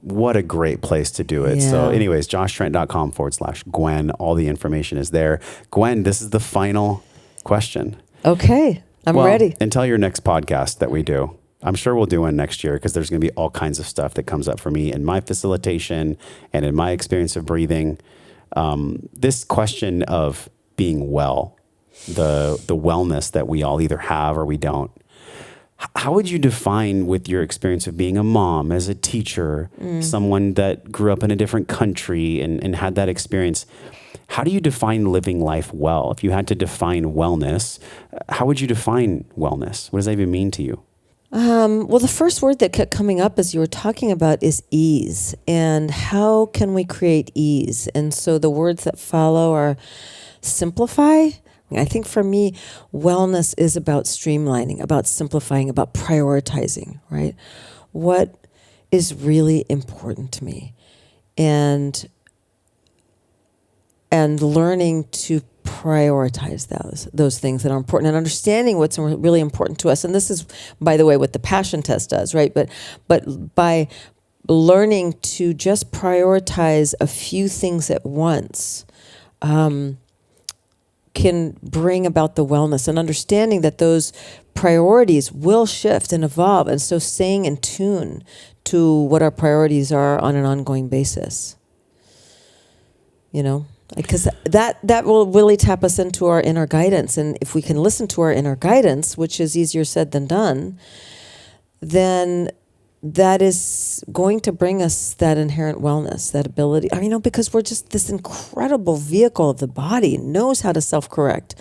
what a great place to do it. Yeah. So anyways, joshtrent.com/Gwen. All the information is there. Gwen, this is the final question. Okay. I'm ready. Until your next podcast that we do. I'm sure we'll do one next year, because there's going to be all kinds of stuff that comes up for me in my facilitation and in my experience of breathing. This question of being well, the wellness that we all either have or we don't. How would you define, with your experience of being a mom, as a teacher, someone that grew up in a different country and had that experience, how do you define living life well? If you had to define wellness, how would you define wellness? What does that even mean to you? Well, the first word that kept coming up as you were talking about is ease. And how can we create ease? And so the words that follow are simplify. I think for me, wellness is about streamlining, about simplifying, about prioritizing, right? What is really important to me? And learning to prioritize those things that are important, and understanding what's really important to us. And this is, by the way, what the passion test does, right? But by learning to just prioritize a few things at once, can bring about the wellness, and understanding that those priorities will shift and evolve. And so staying in tune to what our priorities are on an ongoing basis, because that will really tap us into our inner guidance. And if we can listen to our inner guidance, which is easier said than done, then that is going to bring us that inherent wellness, that ability. Because we're just this incredible vehicle of the body, knows how to self-correct.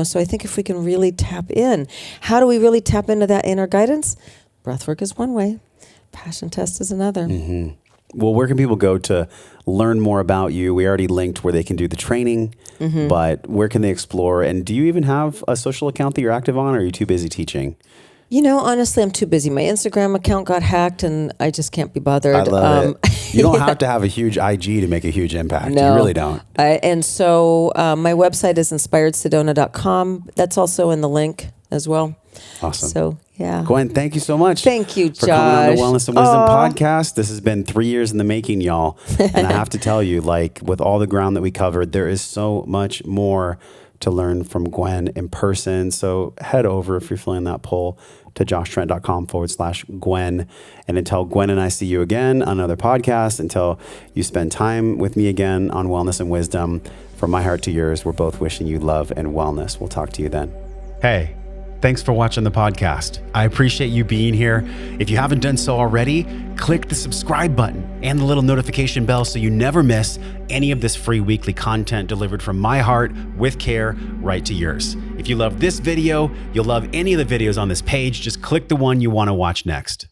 So I think if we can really tap in, how do we really tap into that inner guidance? Breathwork is one way. Passion test is another. Well, where can people go to learn more about you? We already linked where they can do the training, but where can they explore? And do you even have a social account that you're active on, or are you too busy teaching? Honestly, I'm too busy. My Instagram account got hacked, and I just can't be bothered. I love it. You don't have to have a huge IG to make a huge impact. No. You really don't. And so my website is inspiredsedona.com. That's also in the link as well. Awesome. So, yeah. Gwen, thank you so much. Thank you, Josh. For coming on the Wellness and Wisdom podcast. This has been 3 years in the making, y'all. And I have to tell you, like, with all the ground that we covered, there is so much more to learn from Gwen in person. So head over, if you're feeling that pull, to joshtrent.com/Gwen. And until Gwen and I see you again on another podcast, until you spend time with me again on Wellness and Wisdom, from my heart to yours, we're both wishing you love and wellness. We'll talk to you then. Hey, thanks for watching the podcast. I appreciate you being here. If you haven't done so already, click the subscribe button and the little notification bell so you never miss any of this free weekly content delivered from my heart with care right to yours. If you love this video, you'll love any of the videos on this page. Just click the one you want to watch next.